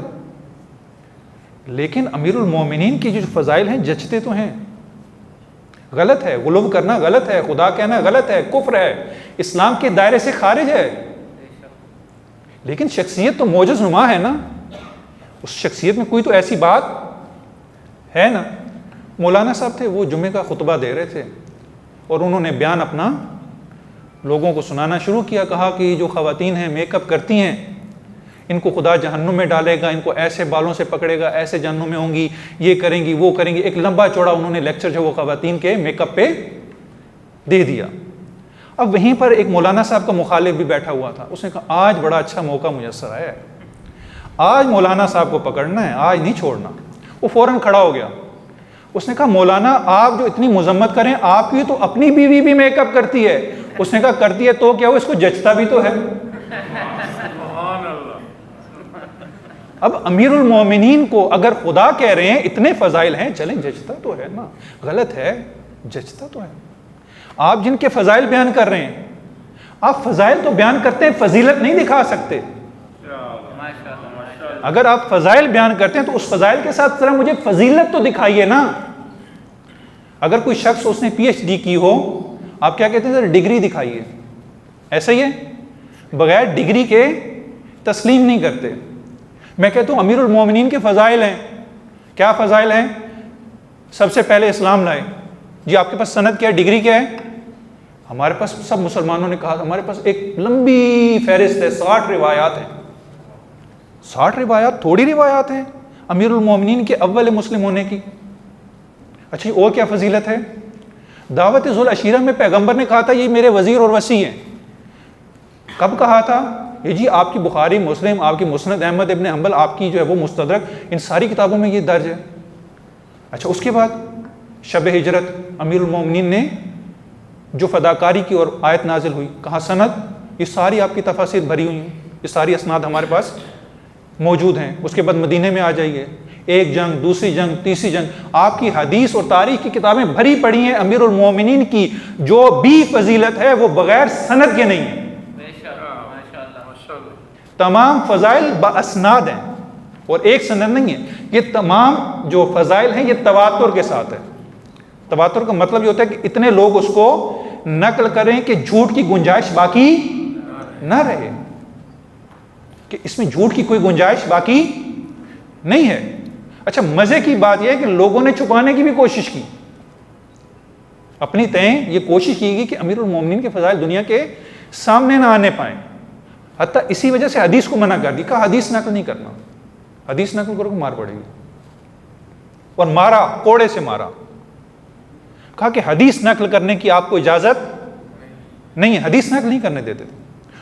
S1: لیکن امیر المومنین کی جو فضائل ہیں جچتے تو ہیں. غلط ہے, غلو کرنا غلط ہے, خدا کہنا غلط ہے, کفر ہے, اسلام کے دائرے سے خارج ہے. لیکن شخصیت تو معجز نما ہے نا, اس شخصیت میں کوئی تو ایسی بات ہے نا. مولانا صاحب تھے, وہ جمعے کا خطبہ دے رہے تھے اور انہوں نے بیان اپنا لوگوں کو سنانا شروع کیا. کہا کہ جو خواتین ہیں میک اپ کرتی ہیں ان کو خدا جہنم میں ڈالے گا, ان کو ایسے بالوں سے پکڑے گا, ایسے جہنم میں ہوں گی, یہ کریں گی وہ کریں گی. ایک لمبا چوڑا انہوں نے لیکچر جو وہ خواتین کے میک اپ پہ دے دیا. اب وہیں پر ایک مولانا صاحب کا مخالف بھی بیٹھا ہوا تھا. اس نے کہا آج بڑا اچھا موقع میسر آیا ہے, آج مولانا صاحب کو پکڑنا ہے, آج نہیں چھوڑنا. وہ فوراً کھڑا ہو گیا. اس نے کہا مولانا آپ جو اتنی مذمت کریں, آپ کی تو اپنی بیوی بھی میک اپ کرتی ہے. اس نے کہا کرتی ہے تو کیا ہو, اس کو جچتا بھی تو ہے. اب امیر المومنین کو اگر خدا کہہ رہے ہیں اتنے فضائل ہیں, چلیں جچتا تو ہے نا, غلط ہے, جچتا تو ہے. آپ جن کے فضائل بیان کر رہے ہیں, آپ فضائل تو بیان کرتے ہیں, فضیلت نہیں دکھا سکتے. اگر آپ فضائل بیان کرتے ہیں تو اس فضائل کے ساتھ ذرا مجھے فضیلت تو دکھائیے نا. اگر کوئی شخص اس نے پی ایچ ڈی کی ہو, آپ کیا کہتے ہیں ذرا ڈگری دکھائیے, ایسا ہی ہے, بغیر ڈگری کے تسلیم نہیں کرتے. میں کہتا ہوں امیر المومنین کے فضائل ہیں. کیا فضائل ہیں؟ سب سے پہلے اسلام لائے. جی آپ کے پاس سند کیا ہے, ڈگری کیا ہے؟ ہمارے پاس سب مسلمانوں نے کہا ہمارے پاس ایک لمبی فہرست ہے, 60 روایات ہیں. 60 روایات تھوڑی روایات ہیں امیر المومنین کے اول مسلم ہونے کی. اچھا اور کیا فضیلت ہے؟ دعوت ذوالعشیرہ میں پیغمبر نے کہا تھا یہ میرے وزیر اور وصی ہیں. کب کہا تھا؟ یہ جی آپ کی بخاری مسلم, آپ کی مسند احمد ابن حنبل, آپ کی جو ہے وہ مستدرک, ان ساری کتابوں میں یہ درج ہے. اچھا اس کے بعد شب ہجرت امیر المومنین نے جو فداکاری کی اور آیت نازل ہوئی, کہا سند, یہ ساری آپ کی تفاسیر بھری ہوئی ہیں, یہ ساری اسناد ہمارے پاس موجود ہیں. اس کے بعد مدینے میں آ جائیے, ایک جنگ, دوسری جنگ, تیسری جنگ, آپ کی حدیث اور تاریخ کی کتابیں بھری پڑی ہیں. امیر المومنین کی جو بھی فضیلت ہے وہ بغیر سند کے نہیں ہے. تمام فضائل باسناد ہیں اور ایک سند نہیں ہے. یہ تمام جو فضائل ہیں یہ تواتر کے ساتھ ہے, تواتر کا مطلب یہ ہوتا ہے کہ اتنے لوگ اس کو نقل کریں کہ جھوٹ کی گنجائش باقی نہ رہے، کہ اس میں جھوٹ کی کوئی گنجائش باقی نہیں ہے۔ اچھا، مزے کی بات یہ ہے کہ لوگوں نے چھپانے کی بھی کوشش کی، اپنی تئیں یہ کوشش کی گئی کہ امیر المومنین کے فضائل دنیا کے سامنے نہ آنے پائیں، حتیٰ اسی وجہ سے حدیث کو منع کر دی، کہا حدیث نقل نہیں کرنا، حدیث نقل کرو مار پڑے گی، اور مارا، کوڑے سے مارا، کہا کہ حدیث نقل کرنے کی آپ کو اجازت نہیں ہے، حدیث نقل نہیں کرنے دیتے تھے،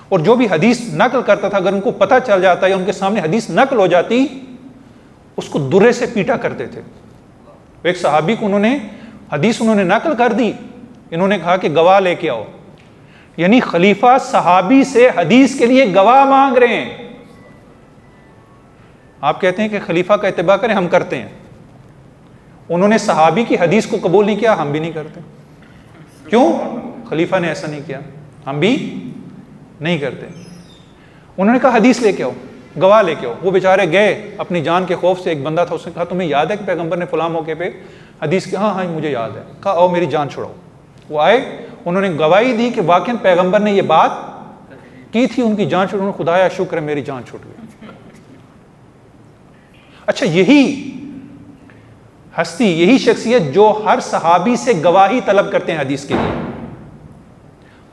S1: اور جو بھی حدیث نقل کرتا تھا اگر ان کو پتہ چل جاتا یا ان کے سامنے حدیث نقل ہو جاتی اس کو درے سے پیٹا کرتے تھے۔ ایک صحابی کو حدیث انہوں نے نقل کر دی، انہوں نے کہا کہ گواہ لے کے آؤ، یعنی خلیفہ صحابی سے حدیث کے لیے گواہ مانگ رہے ہیں۔ آپ کہتے ہیں کہ خلیفہ کا اتباع کریں، ہم کرتے ہیں، انہوں نے صحابی کی حدیث کو قبول نہیں کیا، ہم بھی نہیں کرتے۔ کیوں؟ خلیفہ نے ایسا نہیں کیا، ہم بھی نہیں کرتے۔ انہوں نے کہا حدیث لے کے آؤ، گواہ لے کے آؤ۔ وہ بیچارے گئے، اپنی جان کے خوف سے، ایک بندہ تھا، اس نے کہا تمہیں یاد ہے کہ پیغمبر نے فلاں موقع پہ حدیث کی؟ ہاں مجھے یاد ہے۔ کہا آؤ میری جان چھڑاؤ۔ وہ آئے، انہوں نے گواہی دی کہ واقعاً پیغمبر نے یہ بات کی تھی، ان کی جان چھوڑ، انہوں نے خدایا شکر ہے میری جان چھوٹ گئی۔ اچھا، یہی ہستی، یہی شخصیت جو ہر صحابی سے گواہی طلب کرتے ہیں حدیث کے لیے،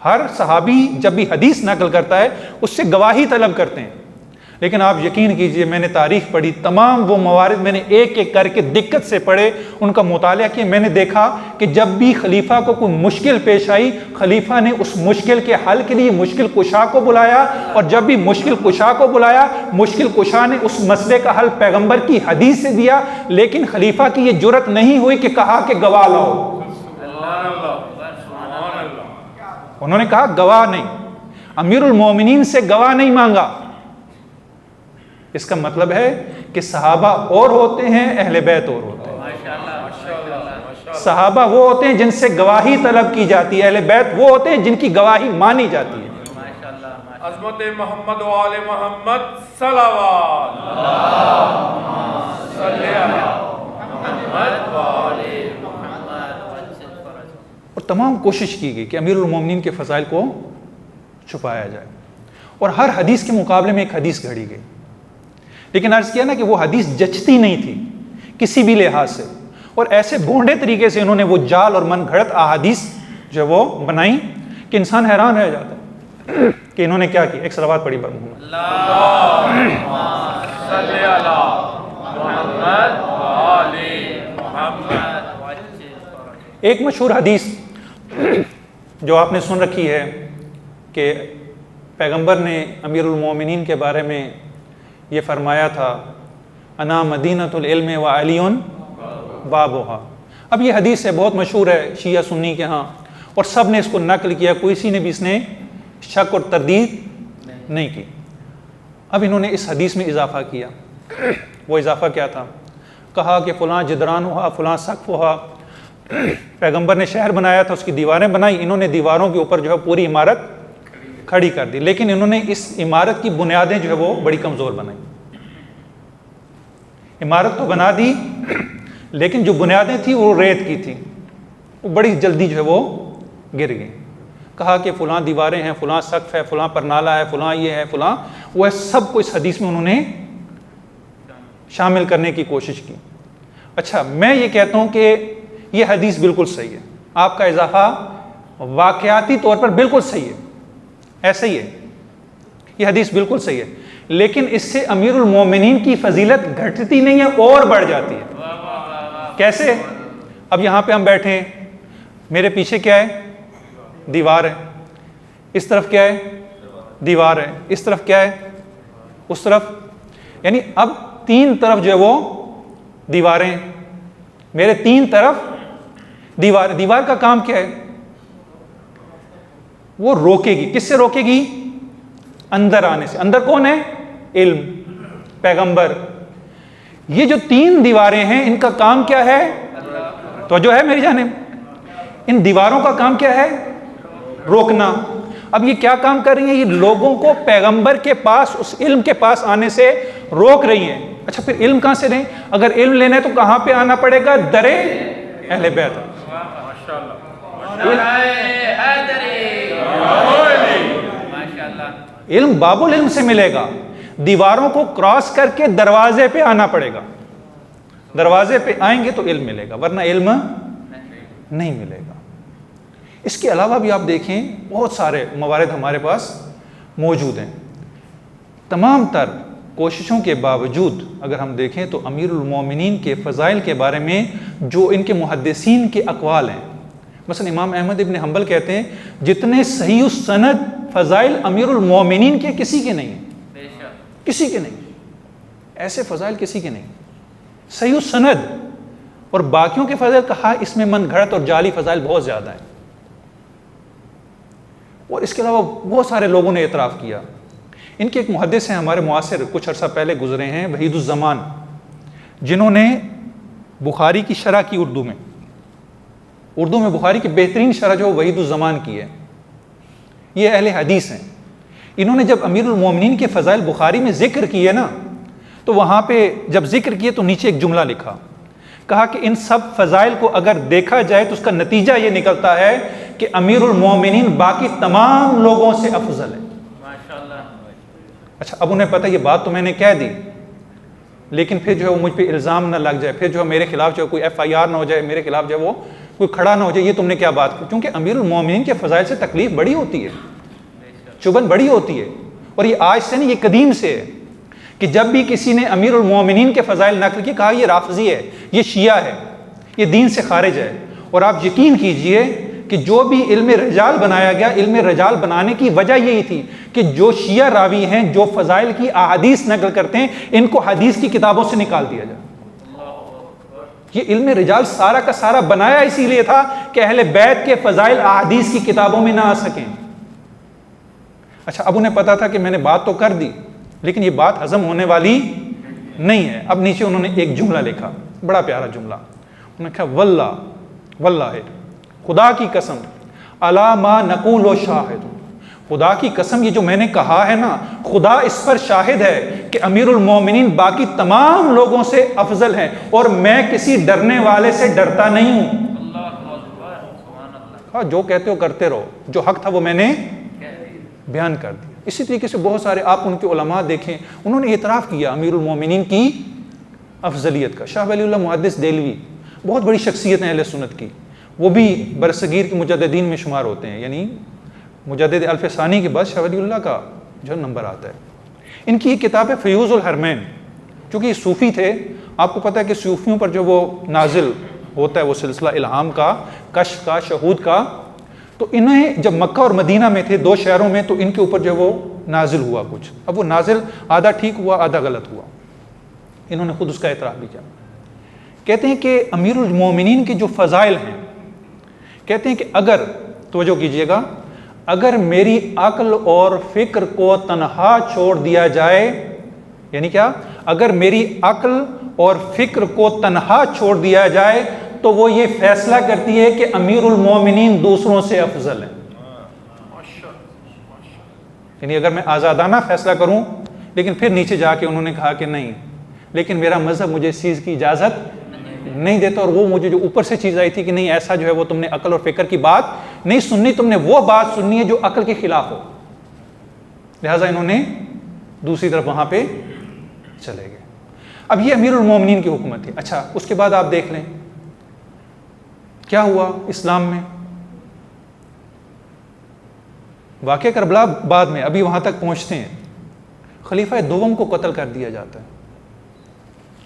S1: ہر صحابی جب بھی حدیث نقل کرتا ہے اس سے گواہی طلب کرتے ہیں، لیکن آپ یقین کیجئے میں نے تاریخ پڑھی، تمام وہ موارد میں نے ایک ایک کر کے دقت سے پڑھے، ان کا مطالعہ کیا، میں نے دیکھا کہ جب بھی خلیفہ کو کوئی مشکل پیش آئی، خلیفہ نے اس مشکل کے حل کے لیے مشکل کشا کو بلایا، اور جب بھی مشکل کشا کو بلایا، مشکل کشا نے اس مسئلے کا حل پیغمبر کی حدیث سے دیا، لیکن خلیفہ کی یہ جرت نہیں ہوئی کہ کہا کہ گواہ لاؤ۔ انہوں نے کہا گواہ نہیں، امیر المومنین سے گواہ نہیں مانگا۔ اس کا مطلب ہے کہ صحابہ اور ہوتے ہیں، اہل بیت اور ہوتے ہیں۔ صحابہ وہ ہوتے ہیں جن سے گواہی طلب کی جاتی ہے، اہل بیت وہ ہوتے ہیں جن کی گواہی مانی جاتی ہے۔
S2: عظمت محمد و آل محمد صلوات، صلی اللہ محمد و آل محمد۔
S1: اور تمام کوشش کی گئی کہ امیر المومنین کے فضائل کو چھپایا جائے، اور ہر حدیث کے مقابلے میں ایک حدیث گھڑی گئی، لیکن عرض کیا نا کہ وہ حدیث جچتی نہیں تھی کسی بھی لحاظ سے، اور ایسے بھونڈے طریقے سے انہوں نے وہ جال اور من گھڑت احادیث جو وہ بنائی کہ انسان حیران رہ جاتا ہے کہ انہوں نے کیا کیا۔ ایک صلوات پڑھی بر محمد،
S2: اللہم صلی اللہ محمد و آل محمد۔
S1: ایک مشہور حدیث جو آپ نے سن رکھی ہے کہ پیغمبر نے امیر المومنین کے بارے میں یہ فرمایا تھا، انا مدینۃ العلم و علی بابھا۔ اب یہ حدیث ہے، بہت مشہور ہے شیعہ سنی کے ہاں، اور سب نے اس کو نقل کیا، کسی نے بھی اس نے شک اور تردید نہیں کی۔ اب انہوں نے اس حدیث میں اضافہ کیا، وہ اضافہ کیا تھا؟ کہا کہ فلاں جدران ہوا، فلاں سقف ہوا، پیغمبر نے شہر بنایا تھا، اس کی دیواریں بنائی، انہوں نے دیواروں کے اوپر جو ہے پوری عمارت کھڑی کر دی، لیکن انہوں نے اس عمارت کی بنیادیں جو ہے وہ بڑی کمزور بنائی۔ عمارت تو بنا دی لیکن جو بنیادیں تھیں وہ ریت کی تھیں، وہ بڑی جلدی جو ہے وہ گر گئی۔ کہا کہ فلاں دیواریں ہیں، فلاں سقف ہے، فلاں پرنالہ ہے، فلاں یہ ہے، فلاں وہ ہے، سب کو اس حدیث میں انہوں نے شامل کرنے کی کوشش کی۔ اچھا، میں یہ کہتا ہوں کہ یہ حدیث بالکل صحیح ہے، آپ کا اضافہ واقعاتی طور پر بالکل صحیح ہے، ایسا ہی ہے، یہ حدیث بالکل صحیح ہے، لیکن اس سے امیر المومنین کی فضیلت گھٹتی نہیں ہے اور بڑھ جاتی ہے۔ کیسے؟ اب یہاں پہ ہم بیٹھے ہیں، میرے پیچھے کیا ہے؟ دیوار ہے، اس طرف کیا ہے؟ دیوار ہے، اس طرف کیا ہے؟ اس طرف، یعنی اب تین طرف جو ہے وہ دیواریں، میرے تین طرف دیوار۔ دیوار کا کام کیا ہے؟ وہ روکے گی، کس سے روکے گی؟ اندر آنے سے۔ اندر کون ہے؟ علم، پیغمبر۔ یہ جو تین دیواریں ہیں ان کا کام کیا ہے؟ توجہ ہے میری جانب؟ ان دیواروں کا کام کیا ہے؟ روکنا۔ اب یہ کیا کام کر رہی ہیں؟ یہ لوگوں کو پیغمبر کے پاس، اس علم کے پاس آنے سے روک رہی ہیں۔ اچھا، پھر علم کہاں سے لیں؟ اگر علم لینا ہے تو کہاں پہ آنا پڑے گا؟ درے اہل بیت۔ علم باب العلم سے ملے گا، دیواروں کو کراس کر کے دروازے پہ آنا پڑے گا، دروازے پہ آئیں گے تو علم ملے گا، ورنہ علم نہیں ملے گا۔ اس کے علاوہ بھی آپ دیکھیں بہت سارے موارد ہمارے پاس موجود ہیں۔ تمام تر کوششوں کے باوجود اگر ہم دیکھیں تو امیر المومنین کے فضائل کے بارے میں جو ان کے محدثین کے اقوال ہیں، مثلا امام احمد ابن حنبل کہتے ہیں جتنے صحیح السند فضائل امیر المومنین کے کسی کے نہیں، کسی کے نہیں، ایسے فضائل کسی کے نہیں، صحیح السند، اور باقیوں کے فضائل کہا اس میں من گھڑت اور جعلی فضائل بہت زیادہ ہیں۔ اور اس کے علاوہ بہت سارے لوگوں نے اعتراف کیا۔ ان کے ایک محدث ہیں ہمارے معاصر، کچھ عرصہ پہلے گزرے ہیں، وحید الزمان، جنہوں نے بخاری کی شرح کی اردو میں بخاری کی بہترین شرح جو وحید الزمان کی ہے، یہ اہل حدیث ہیں۔ انہوں نے جب امیر المومنین کے فضائل بخاری میں ذکر کیے نا، تو وہاں پہ جب ذکر کیے تو نیچے ایک جملہ لکھا، کہا کہ ان سب فضائل کو اگر دیکھا جائے تو اس کا نتیجہ یہ نکلتا ہے کہ امیر المومنین باقی تمام لوگوں سے افضل ہے۔ اچھا، اب انہیں پتہ یہ بات تو میں نے کہہ دی، لیکن پھر جو ہے وہ مجھ پہ الزام نہ لگ جائے، پھر جو ہے میرے خلاف جو ہے کوئی FIR نہ ہو جائے، میرے خلاف جو ہے وہ کوئی کھڑا نہ ہو جائے، یہ تم نے کیا بات کی؟ کیونکہ امیر المومنین کے فضائل سے تکلیف بڑی ہوتی ہے، چبھن بڑی ہوتی ہے، اور یہ آج سے نہیں، یہ قدیم سے ہے کہ جب بھی کسی نے امیر المومنین کے فضائل نقل کی، کہا یہ رافضی ہے، یہ شیعہ ہے، یہ دین سے خارج ہے۔ اور آپ یقین کیجئے کہ جو بھی علم رجال بنایا گیا، علم رجال بنانے کی وجہ یہی تھی کہ جو شیعہ راوی ہیں جو فضائل کی احادیث نقل کرتے ہیں، ان کو حدیث کی کتابوں سے نکال دیا جائے۔ یہ علم رجال سارا کا سارا بنایا اسی لیے تھا کہ اہل بیت کے فضائل احادیث کی کتابوں میں نہ آ سکیں۔ اچھا، اب انہیں پتا تھا کہ میں نے بات تو کر دی، لیکن یہ بات ہضم ہونے والی نہیں ہے۔ اب نیچے انہوں نے ایک جملہ لکھا، بڑا پیارا جملہ، انہوں نے کہا واللہ، واللہ خدا کی قسم، علی ما نقول و شاہد، خدا کی قسم یہ جو میں نے کہا ہے نا، خدا اس پر شاہد ہے کہ امیر المومنین باقی تمام لوگوں سے افضل ہیں، اور میں کسی ڈرنے والے سے ڈرتا نہیں ہوں۔ ہاں، جو کہتے ہو کرتے رہو، جو حق تھا وہ میں نے بیان کر دیا۔ اسی طریقے سے بہت سارے آپ ان کے علماء دیکھیں، انہوں نے اعتراف کیا امیر المومنین کی افضلیت کا۔ شاہ ولی اللہ محدث دہلوی بہت بڑی شخصیت ہیں اہل سنت کی، وہ بھی برصغیر کے مجددین میں شمار ہوتے ہیں، یعنی مجدد الف ثانی کے بعد شاہ ولی اللہ کا جو نمبر آتا ہے۔ ان کی ایک کتاب ہے فیوض الحرمین، چونکہ یہ صوفی تھے، آپ کو پتہ ہے کہ صوفیوں پر جو وہ نازل ہوتا ہے وہ سلسلہ الہام کا، کشف کا، شہود کا، تو انہیں جب مکہ اور مدینہ میں تھے، دو شہروں میں، تو ان کے اوپر جو وہ نازل ہوا کچھ، اب وہ نازل آدھا ٹھیک ہوا آدھا غلط ہوا، انہوں نے خود اس کا اعتراف بھی کیا۔ کہتے ہیں کہ امیر المومنین کے جو فضائل ہیں، کہتے ہیں کہ اگر، توجہ کیجئے گا، اگر میری عقل اور فکر کو تنہا چھوڑ دیا جائے، یعنی کیا؟ اگر میری عقل اور فکر کو تنہا چھوڑ دیا جائے تو وہ یہ فیصلہ کرتی ہے کہ امیر المومنین دوسروں سے افضل ہیں۔ یعنی اگر میں آزادانہ فیصلہ کروں، لیکن پھر نیچے جا کے انہوں نے کہا کہ نہیں، لیکن میرا مذہب مجھے اس چیز کی اجازت نہیں دیتا، اور وہ مجھے جو اوپر سے چیز آئی تھی کہ نہیں ایسا جو ہے وہ تم نے عقل اور فکر کی بات نہیں سننی، تم نے وہ بات سننی ہے جو عقل کے خلاف ہو، لہٰذا انہوں نے دوسری طرف وہاں پہ چلے گئے۔ اب یہ امیر المومنین کی حکومت تھی۔ اچھا، اس کے بعد آپ دیکھ لیں کیا ہوا اسلام میں۔ واقعہ کربلا بعد میں، ابھی وہاں تک پہنچتے ہیں، خلیفہ دوم کو قتل کر دیا جاتا ہے۔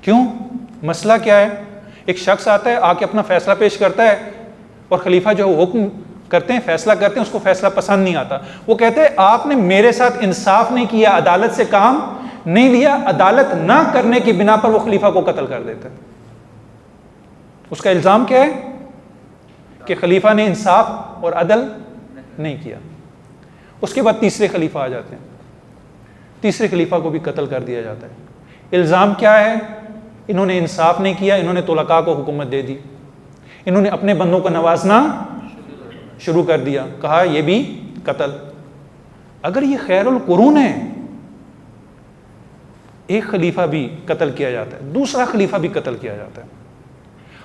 S1: کیوں؟ مسئلہ کیا ہے؟ ایک شخص آتا ہے، آ کے اپنا فیصلہ پیش کرتا ہے، اور خلیفہ جو حکم کرتے ہیں، فیصلہ کرتے ہیں، اس کو فیصلہ پسند نہیں آتا، وہ کہتے ہیں آپ نے میرے ساتھ انصاف نہیں کیا، عدالت سے کام نہیں لیا، عدالت نہ کرنے کی بنا پر وہ خلیفہ کو قتل کر دیتا ہے۔ اس کا الزام کیا ہے؟ کہ خلیفہ نے انصاف اور عدل نہیں کیا۔ اس کے بعد تیسرے خلیفہ آ جاتے ہیں، تیسرے خلیفہ کو بھی قتل کر دیا جاتا ہے۔ الزام کیا ہے؟ انہوں نے انصاف نہیں کیا، انہوں نے طلقاء کو حکومت دے دی، انہوں نے اپنے بندوں کو نوازنا شروع کر دیا، کہا یہ بھی قتل۔ اگر یہ خیر القرون ہے، ایک خلیفہ بھی قتل کیا جاتا ہے، دوسرا خلیفہ بھی قتل کیا جاتا ہے،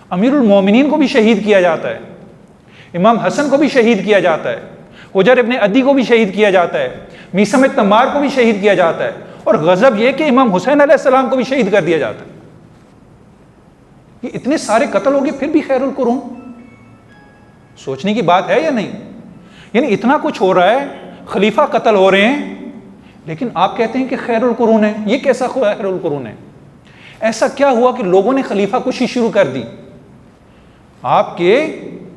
S1: امیر المومنین کو بھی شہید کیا جاتا ہے، امام حسن کو بھی شہید کیا جاتا ہے، حجر ابن عدی کو بھی شہید کیا جاتا ہے، میثم تمار کو بھی شہید کیا جاتا ہے، اور غضب یہ کہ امام حسین علیہ السلام کو بھی شہید کر دیا جاتا ہے۔ یہ اتنے سارے قتل ہو گئے پھر بھی خیر القرون، سوچنے کی بات ہے یا نہیں؟ یعنی اتنا کچھ ہو رہا ہے، خلیفہ قتل ہو رہے ہیں، لیکن آپ کہتے ہیں کہ خیر القرون ہے۔ یہ کیسا خیر القرون ہے؟ ایسا کیا ہوا کہ لوگوں نے خلیفہ کشی شروع کر دی؟ آپ کے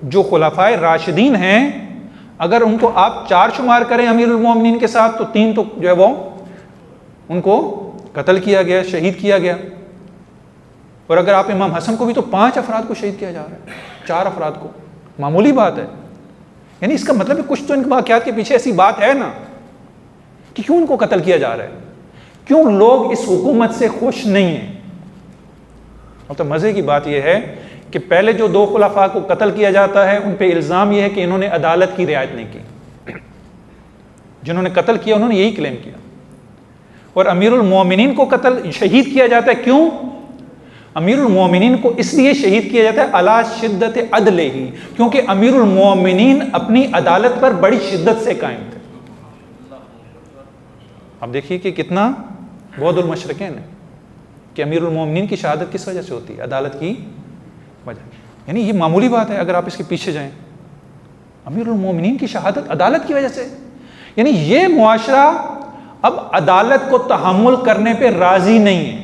S1: جو خلفائے راشدین ہیں، اگر ان کو آپ 4 شمار کریں امیر المومنین کے ساتھ، تو 3 تو جو ہے وہ ان کو قتل کیا گیا، شہید کیا گیا، اور اگر آپ امام حسن کو بھی، تو 5 افراد کو شہید کیا جا رہا ہے، 4 افراد کو، معمولی بات ہے؟ یعنی اس کا مطلب ہے کچھ تو ان واقعات کے پیچھے ایسی بات ہے نا کہ کیوں ان کو قتل کیا جا رہا ہے، کیوں لوگ اس حکومت سے خوش نہیں ہیں؟ اور تو مزے کی بات یہ ہے کہ پہلے جو 2 خلفاء کو قتل کیا جاتا ہے، ان پہ الزام یہ ہے کہ انہوں نے عدالت کی رعایت نہیں کی، جنہوں نے قتل کیا انہوں نے یہی کلیم کیا، اور امیر المومنین کو شہید کیا جاتا ہے۔ کیوں؟ امیر المومنین کو اس لیے شہید کیا جاتا ہے علی شدت عدلہ، کیونکہ امیر المومنین اپنی عدالت پر بڑی شدت سے قائم تھے۔ اب دیکھیے کہ کتنا بعد المشرقین ہے کہ امیر المومنین کی شہادت کس وجہ سے ہوتی ہے؟ عدالت کی وجہ۔ یعنی یہ معمولی بات ہے اگر آپ اس کے پیچھے جائیں، امیر المومنین کی شہادت عدالت کی وجہ سے۔ یعنی یہ معاشرہ اب عدالت کو تحمل کرنے پہ راضی نہیں ہے۔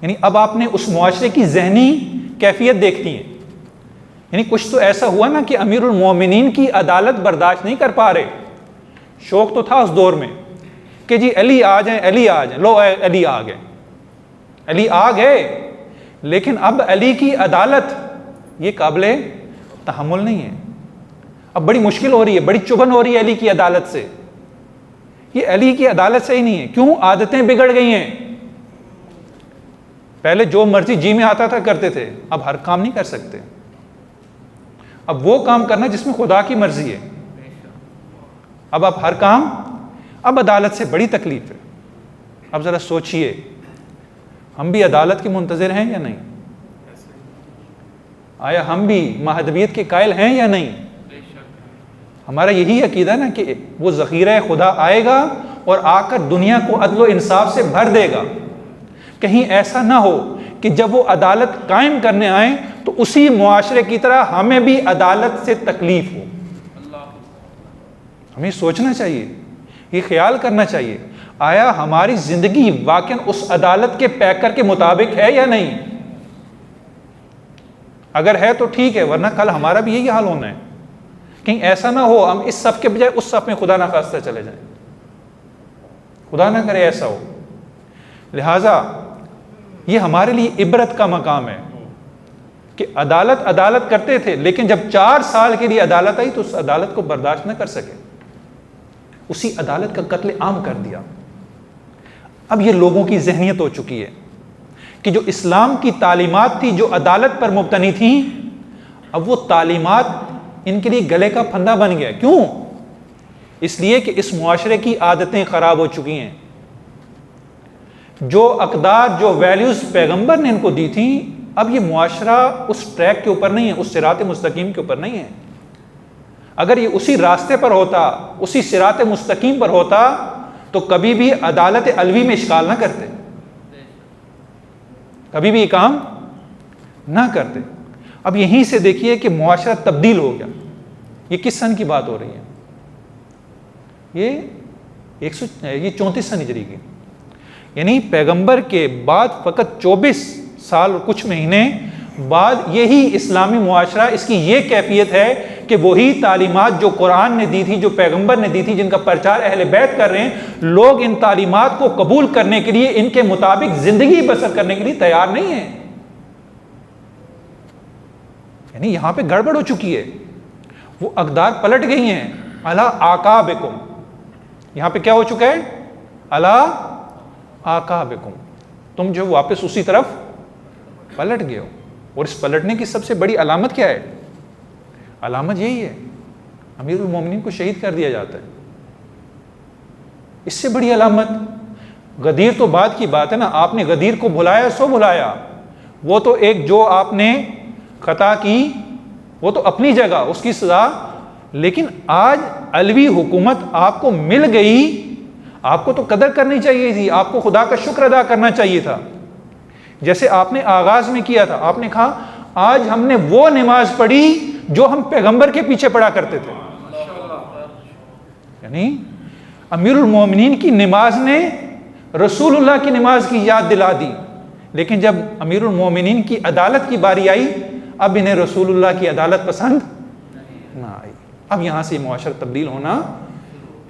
S1: یعنی اب آپ نے اس معاشرے کی ذہنی کیفیت دیکھتی ہیں، یعنی کچھ تو ایسا ہوا نا کہ امیر المومنین کی عدالت برداشت نہیں کر پا رہے۔ شوق تو تھا اس دور میں کہ جی علی آ جائیں، علی آ جائیں، لو علی آ گئے، علی آ گئے، لیکن اب علی کی عدالت یہ قابل تحمل نہیں ہے۔ اب بڑی مشکل ہو رہی ہے، بڑی چبھن ہو رہی ہے علی کی عدالت سے۔ یہ علی کی عدالت سے ہی نہیں ہے، کیوں؟ عادتیں بگڑ گئی ہیں۔ پہلے جو مرضی جی میں آتا تھا کرتے تھے، اب ہر کام نہیں کر سکتے۔ اب وہ کام کرنا جس میں خدا کی مرضی ہے، اب آپ ہر کام، اب عدالت سے بڑی تکلیف ہے۔ اب ذرا سوچئے، ہم بھی عدالت کے منتظر ہیں یا نہیں؟ آیا ہم بھی مہدویت کے قائل ہیں یا نہیں؟ ہمارا یہی عقیدہ نا کہ وہ ذخیرہ خدا آئے گا اور آ کر دنیا کو عدل و انصاف سے بھر دے گا۔ کہیں ایسا نہ ہو کہ جب وہ عدالت قائم کرنے آئیں تو اسی معاشرے کی طرح ہمیں بھی عدالت سے تکلیف ہو۔ ہمیں سوچنا چاہیے، یہ خیال کرنا چاہیے، آیا ہماری زندگی واقعاً اس عدالت کے پیکر کے مطابق ہے یا نہیں؟ اگر ہے تو ٹھیک ہے، ورنہ کل ہمارا بھی یہی حال ہونا ہے۔ کہیں ایسا نہ ہو ہم اس صف کے بجائے اس صف میں خدا نہ خواستہ چلے جائیں، خدا نہ کرے ایسا ہو۔ لہٰذا یہ ہمارے لیے عبرت کا مقام ہے کہ عدالت کرتے تھے، لیکن جب 4 سال کے لیے عدالت آئی تو اس عدالت کو برداشت نہ کر سکے، اسی عدالت کا قتل عام کر دیا۔ اب یہ لوگوں کی ذہنیت ہو چکی ہے کہ جو اسلام کی تعلیمات تھی جو عدالت پر مبتنی تھیں، اب وہ تعلیمات ان کے لیے گلے کا پھندا بن گیا۔ کیوں؟ اس لیے کہ اس معاشرے کی عادتیں خراب ہو چکی ہیں۔ جو اقدار، جو ویلیوز پیغمبر نے ان کو دی تھیں، اب یہ معاشرہ اس ٹریک کے اوپر نہیں ہے، اس صراط مستقیم کے اوپر نہیں ہے۔ اگر یہ اسی راستے پر ہوتا، اسی صراط مستقیم پر ہوتا تو کبھی بھی عدالت علوی میں اشکال نہ کرتے، کبھی بھی یہ کام نہ کرتے۔ اب یہیں سے دیکھیے کہ معاشرہ تبدیل ہو گیا۔ یہ کس سن کی بات ہو رہی ہے؟ یہ 34 سن ہجری کی، یعنی پیغمبر کے بعد فقط 24 سال اور کچھ مہینے بعد یہی اسلامی معاشرہ، اس کی یہ کیفیت ہے کہ وہی تعلیمات جو قرآن نے دی تھی، جو پیغمبر نے دی تھی، جن کا پرچار اہل بیت کر رہے ہیں، لوگ ان تعلیمات کو قبول کرنے کے لیے، ان کے مطابق زندگی بسر کرنے کے لیے تیار نہیں ہیں۔ یعنی یہاں پہ گڑبڑ ہو چکی ہے، وہ اقدار پلٹ گئی ہیں۔ علی اعقابکم، یہاں پہ کیا ہو چکا ہے؟ علی اعقابکم، تم جو واپس اسی طرف پلٹ گئے ہو۔ اور اس پلٹنے کی سب سے بڑی علامت کیا ہے؟ علامت یہی ہے، امیر المومنین کو شہید کر دیا جاتا ہے۔ اس سے بڑی علامت، غدیر تو بعد کی بات ہے نا، آپ نے غدیر کو بھلایا سو بھلایا، وہ تو ایک جو آپ نے خطا کی وہ تو اپنی جگہ اس کی سزا، لیکن آج علوی حکومت آپ کو مل گئی، آپ کو تو قدر کرنی چاہیے تھی، آپ کو خدا کا شکر ادا کرنا چاہیے تھا، جیسے آپ نے آغاز میں کیا تھا. آپ نے کہا آج ہم نے وہ نماز پڑھی جو ہم پیغمبر کے پیچھے پڑھا کرتے تھے. یعنی امیر المومنین کی نماز نے رسول اللہ کی نماز کی یاد دلا دی، لیکن جب امیر المومنین کی عدالت کی باری آئی، اب انہیں رسول اللہ کی عدالت پسند نہ آئی. اب یہاں سے معاشرہ تبدیل ہونا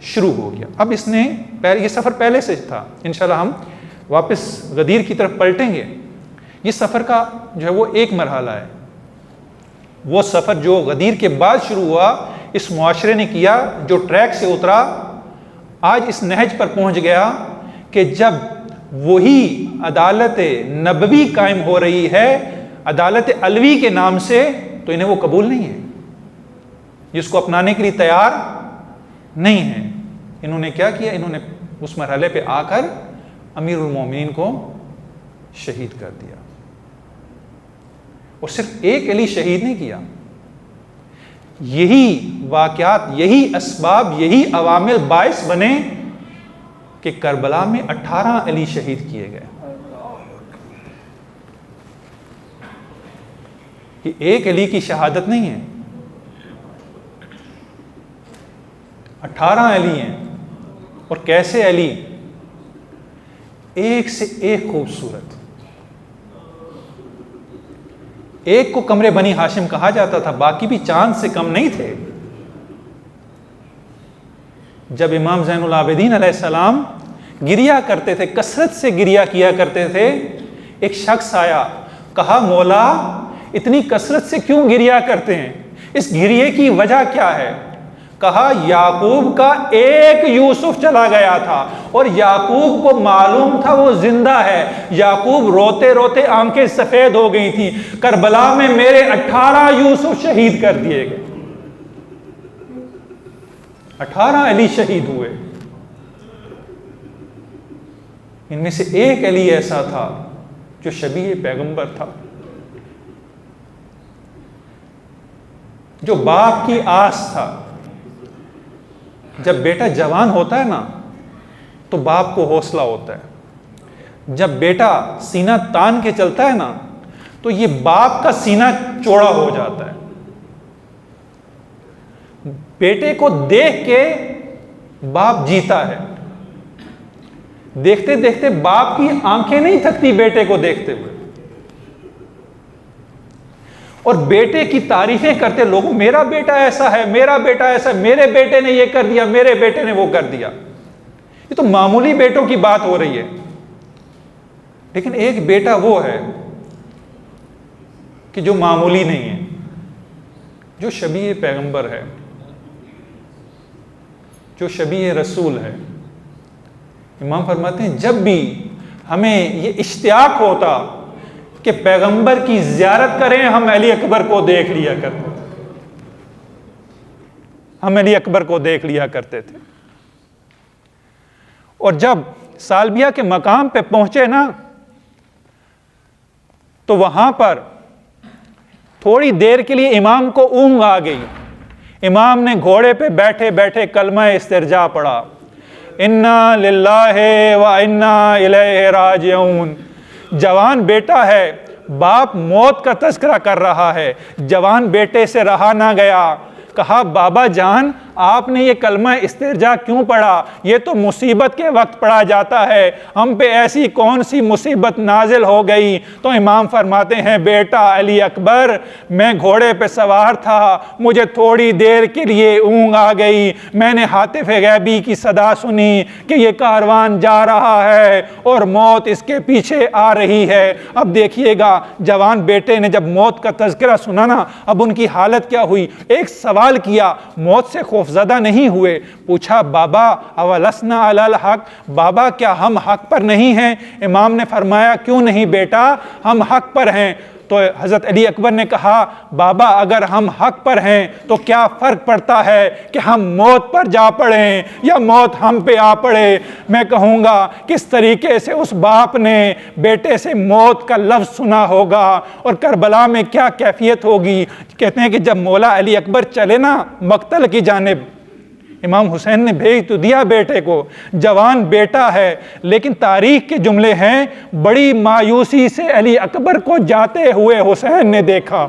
S1: شروع ہو گیا. اب اس نے یہ سفر پہلے سے تھا. انشاءاللہ ہم واپس غدیر کی طرف پلٹیں گے. یہ سفر کا جو ہے وہ ایک مرحلہ ہے. وہ سفر جو غدیر کے بعد شروع ہوا، اس معاشرے نے کیا، جو ٹریک سے اترا، آج اس نہج پر پہنچ گیا کہ جب وہی عدالت نبوی قائم ہو رہی ہے عدالت علوی کے نام سے، تو انہیں وہ قبول نہیں ہے، جس کو اپنانے کے لیے تیار نہیں ہے. انہوں نے کیا کیا؟ انہوں نے اس مرحلے پہ آ کر امیر المومنین کو شہید کر دیا. اور صرف ایک علی شہید نہیں کیا، یہی واقعات، یہی اسباب، یہی عوامل باعث بنے کہ کربلا میں 18 علی شہید کیے گئے. یہ ایک علی کی شہادت نہیں ہے، 18 علی ہیں. اور کیسے علی؟ ایک سے ایک خوبصورت. ایک کو قمر بنی ہاشم کہا جاتا تھا، باقی بھی چاند سے کم نہیں تھے. جب امام زین العابدین علیہ السلام گریا کرتے تھے، کثرت سے گریا کیا کرتے تھے، ایک شخص آیا، کہا مولا اتنی کثرت سے کیوں گریا کرتے ہیں؟ اس گریے کی وجہ کیا ہے؟ کہا یعقوب کا ایک یوسف چلا گیا تھا اور یعقوب کو معلوم تھا وہ زندہ ہے. یعقوب روتے روتے آنکھیں سفید ہو گئی تھی. کربلا میں میرے 18 یوسف شہید کر دیے گئے. 18 علی شہید ہوئے. ان میں سے ایک علی ایسا تھا جو شبیہ پیغمبر تھا، جو باپ کی آس تھا. جب بیٹا جوان ہوتا ہے نا تو باپ کو حوصلہ ہوتا ہے. جب بیٹا سینہ تان کے چلتا ہے نا تو یہ باپ کا سینہ چوڑا ہو جاتا ہے. بیٹے کو دیکھ کے باپ جیتا ہے. دیکھتے دیکھتے باپ کی آنکھیں نہیں تھکتی بیٹے کو دیکھتے ہوئے، اور بیٹے کی تعریفیں کرتے لوگوں، میرا بیٹا ایسا ہے، میرا بیٹا ایسا ہے، میرے بیٹے نے یہ کر دیا، میرے بیٹے نے وہ کر دیا. یہ تو معمولی بیٹوں کی بات ہو رہی ہے. لیکن ایک بیٹا وہ ہے کہ جو معمولی نہیں ہے، جو شبیہ پیغمبر ہے، جو شبیہ رسول ہے. امام فرماتے ہیں جب بھی ہمیں یہ اشتیاق ہوتا کہ پیغمبر کی زیارت کریں، ہم علی اکبر کو دیکھ لیا کرتے تھے. ہم علی اکبر کو دیکھ لیا کرتے تھے. اور جب سالبیہ کے مقام پہ پہنچے نا تو وہاں پر تھوڑی دیر کے لیے امام کو اونگ آ گئی. امام نے گھوڑے پہ بیٹھے بیٹھے کلمہ استرجاع پڑھا، انا للہ و انا الیہ راجعون. جوان بیٹا ہے، باپ موت کا تذکرہ کر رہا ہے. جوان بیٹے سے رہا نہ گیا، کہا بابا جان آپ نے یہ کلمہ استرجاع کیوں پڑھا؟ یہ تو مصیبت کے وقت پڑھا جاتا ہے، ہم پہ ایسی کون سی مصیبت نازل ہو گئی؟ تو امام فرماتے ہیں بیٹا علی اکبر، میں گھوڑے پہ سوار تھا، مجھے تھوڑی دیر کے لیے اونگ آ گئی، میں نے ہاتف غیبی کی صدا سنی کہ یہ کاروان جا رہا ہے اور موت اس کے پیچھے آ رہی ہے. اب دیکھیے گا جوان بیٹے نے جب موت کا تذکرہ سنا نا، اب ان کی حالت کیا ہوئی؟ ایک سوال کیا، موت سے خوفزدہ نہیں ہوئے. پوچھا بابا اولسنا علی الحق، بابا کیا ہم حق پر نہیں ہیں؟ امام نے فرمایا کیوں نہیں بیٹا، ہم حق پر ہیں. تو حضرت علی اکبر نے کہا بابا اگر ہم حق پر ہیں تو کیا فرق پڑتا ہے کہ ہم موت پر جا پڑیں یا موت ہم پہ آ پڑے. میں کہوں گا کس طریقے سے اس باپ نے بیٹے سے موت کا لفظ سنا ہوگا اور کربلا میں کیا کیفیت ہوگی. کہتے ہیں کہ جب مولا علی اکبر چلے نا مقتل کی جانب، امام حسین نے بھیج تو دیا بیٹے کو، جوان بیٹا ہے، لیکن تاریخ کے جملے ہیں بڑی مایوسی سے علی اکبر کو جاتے ہوئے حسین نے دیکھا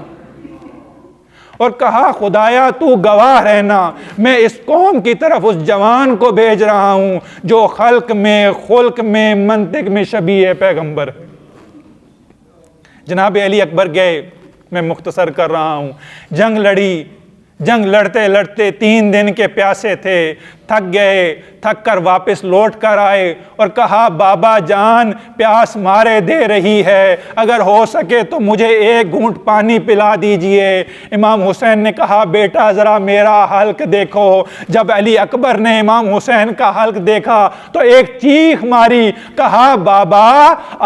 S1: اور کہا خدایا تو گواہ رہنا، میں اس قوم کی طرف اس جوان کو بھیج رہا ہوں جو خلق میں، خلق میں، منطق میں شبیہ پیغمبر. جناب علی اکبر گئے، میں مختصر کر رہا ہوں، جنگ لڑی، جنگ لڑتے لڑتے 3 دن کے پیاسے تھے، تھک گئے، تھک کر واپس لوٹ کر آئے اور کہا بابا جان پیاس مارے دے رہی ہے، اگر ہو سکے تو مجھے 1 گھونٹ پانی پلا دیجئے. امام حسین نے کہا بیٹا ذرا میرا حلق دیکھو. جب علی اکبر نے امام حسین کا حلق دیکھا تو ایک چیخ ماری، کہا بابا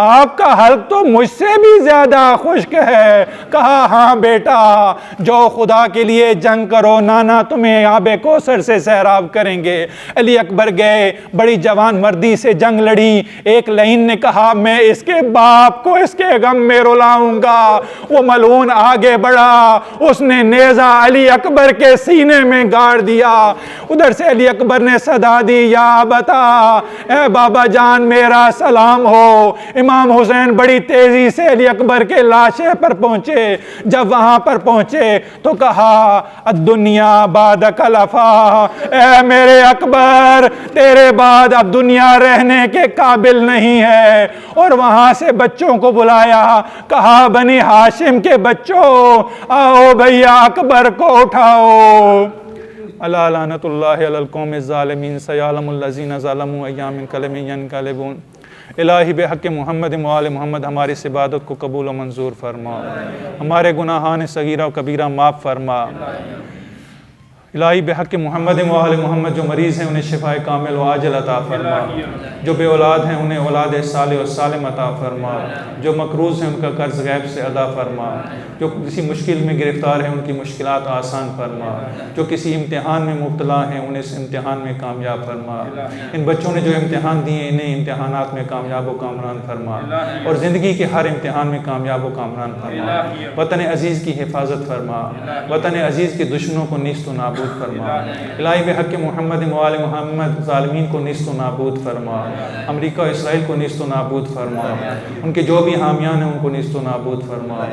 S1: آپ کا حلق تو مجھ سے بھی زیادہ خشک ہے. کہا ہاں بیٹا، جو خدا کے لیے جنگ کرو نانا تمہیں آب کوثر سے سیراب کریں گے. علی اکبر گئے، بڑی جوان مردی سے جنگ لڑی. ایک لعین نے کہا میں اس کے باپ کو اس کے غم میں رلاؤں گا. وہ ملعون آگے بڑھا، اس نے نیزہ علی اکبر کے سینے میں گاڑ دیا. ادھر سے علی اکبر نے صدا دی یا بتا، اے بابا جان میرا سلام ہو. امام حسین بڑی تیزی سے علی اکبر کے لاشے پر پہنچے. جب وہاں پر پہنچے تو کہا الدنیا بعدک لفا، اے میرے اکبر تیرے بعد اب دنیا رہنے کے قابل نہیں ہے. اور وہاں سے بچوں کو بلایا، کہا بنی ہاشم کے بچوں آؤ بھیا اکبر کو اٹھاؤ. الا لعنت اللہ علی القوم الظالمین سیعلم الذین ظلموا ایام قلیل ینقلبون. الہی بحق محمد و آل محمد ہماری اس عبادت کو قبول و منظور فرما، ہمارے گناہان صغیرہ و کبیرہ معاف فرما. الہی بحق محمد و آل محمد جو مریض ہیں انہیں شفاء کامل و عاجل عطا فرما، جو بے اولاد ہیں انہیں اولاد صالح و سالم عطا فرما، جو مقروض ہیں ان کا قرض غیب سے ادا فرما، جو کسی مشکل میں گرفتار ہیں ان کی مشکلات آسان فرما، جو کسی امتحان میں مبتلا ہیں انہیں اس امتحان میں کامیاب فرما. ان بچوں نے جو امتحان دیے انہیں امتحانات میں کامیاب و کامران فرما اور زندگی کے ہر امتحان میں کامیاب و کامران فرما. وطن عزیز کی حفاظت فرما، وطن عزیز کے دشمنوں کو نیست و نابود فرما. الہی بحق محمد و آل محمد ظالمین کو نیست و نابود فرما، امریکہ و اسرائیل کو نیست و نابود فرما، ان کے جو بھی حامیان ہیں ان کو نیست و نابود فرما.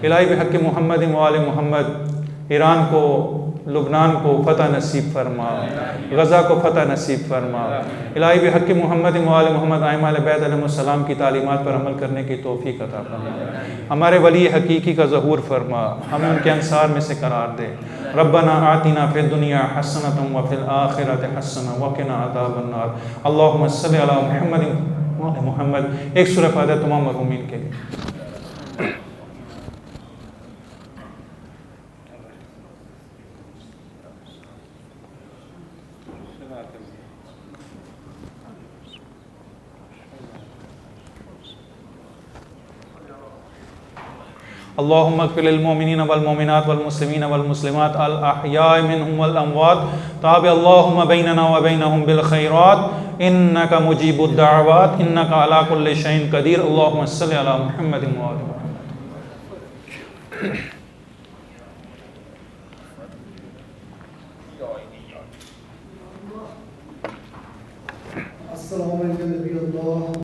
S1: الہی بحق محمد و آل محمد ایران کو، لبنان کو فتح نصیب فرما، غزہ کو فتح نصیب فرما. الہی بحق محمد و آل محمد ائمہ اہل بیت علیہ السلام کی تعلیمات پر عمل کرنے کی توفیق عطا فرما. ہمارے ولی حقیقی کا ظہور فرما، ہمیں ان کے انصار میں سے قرار دے. ربنا آتنا فی الدنیا حسنۃ وفی الآخرۃ حسنۃ وقنا عذاب النار. اللہم صلی علی محمد و آل محمد. ایک سورہ فاتحہ تمام مرحومین کے لیے. اللہم اغفر للمؤمنین والمؤمنات والمسلمین والمسلمات الاحیاء منہم والاموات. تاب اللہم بیننا وبینہم بالخیرات انکا مجیب الدعوات انکا علی کل شیء قدیر. اللہم صلی علی محمد و آل محمد.
S3: السلام علیکم نبی اللہ.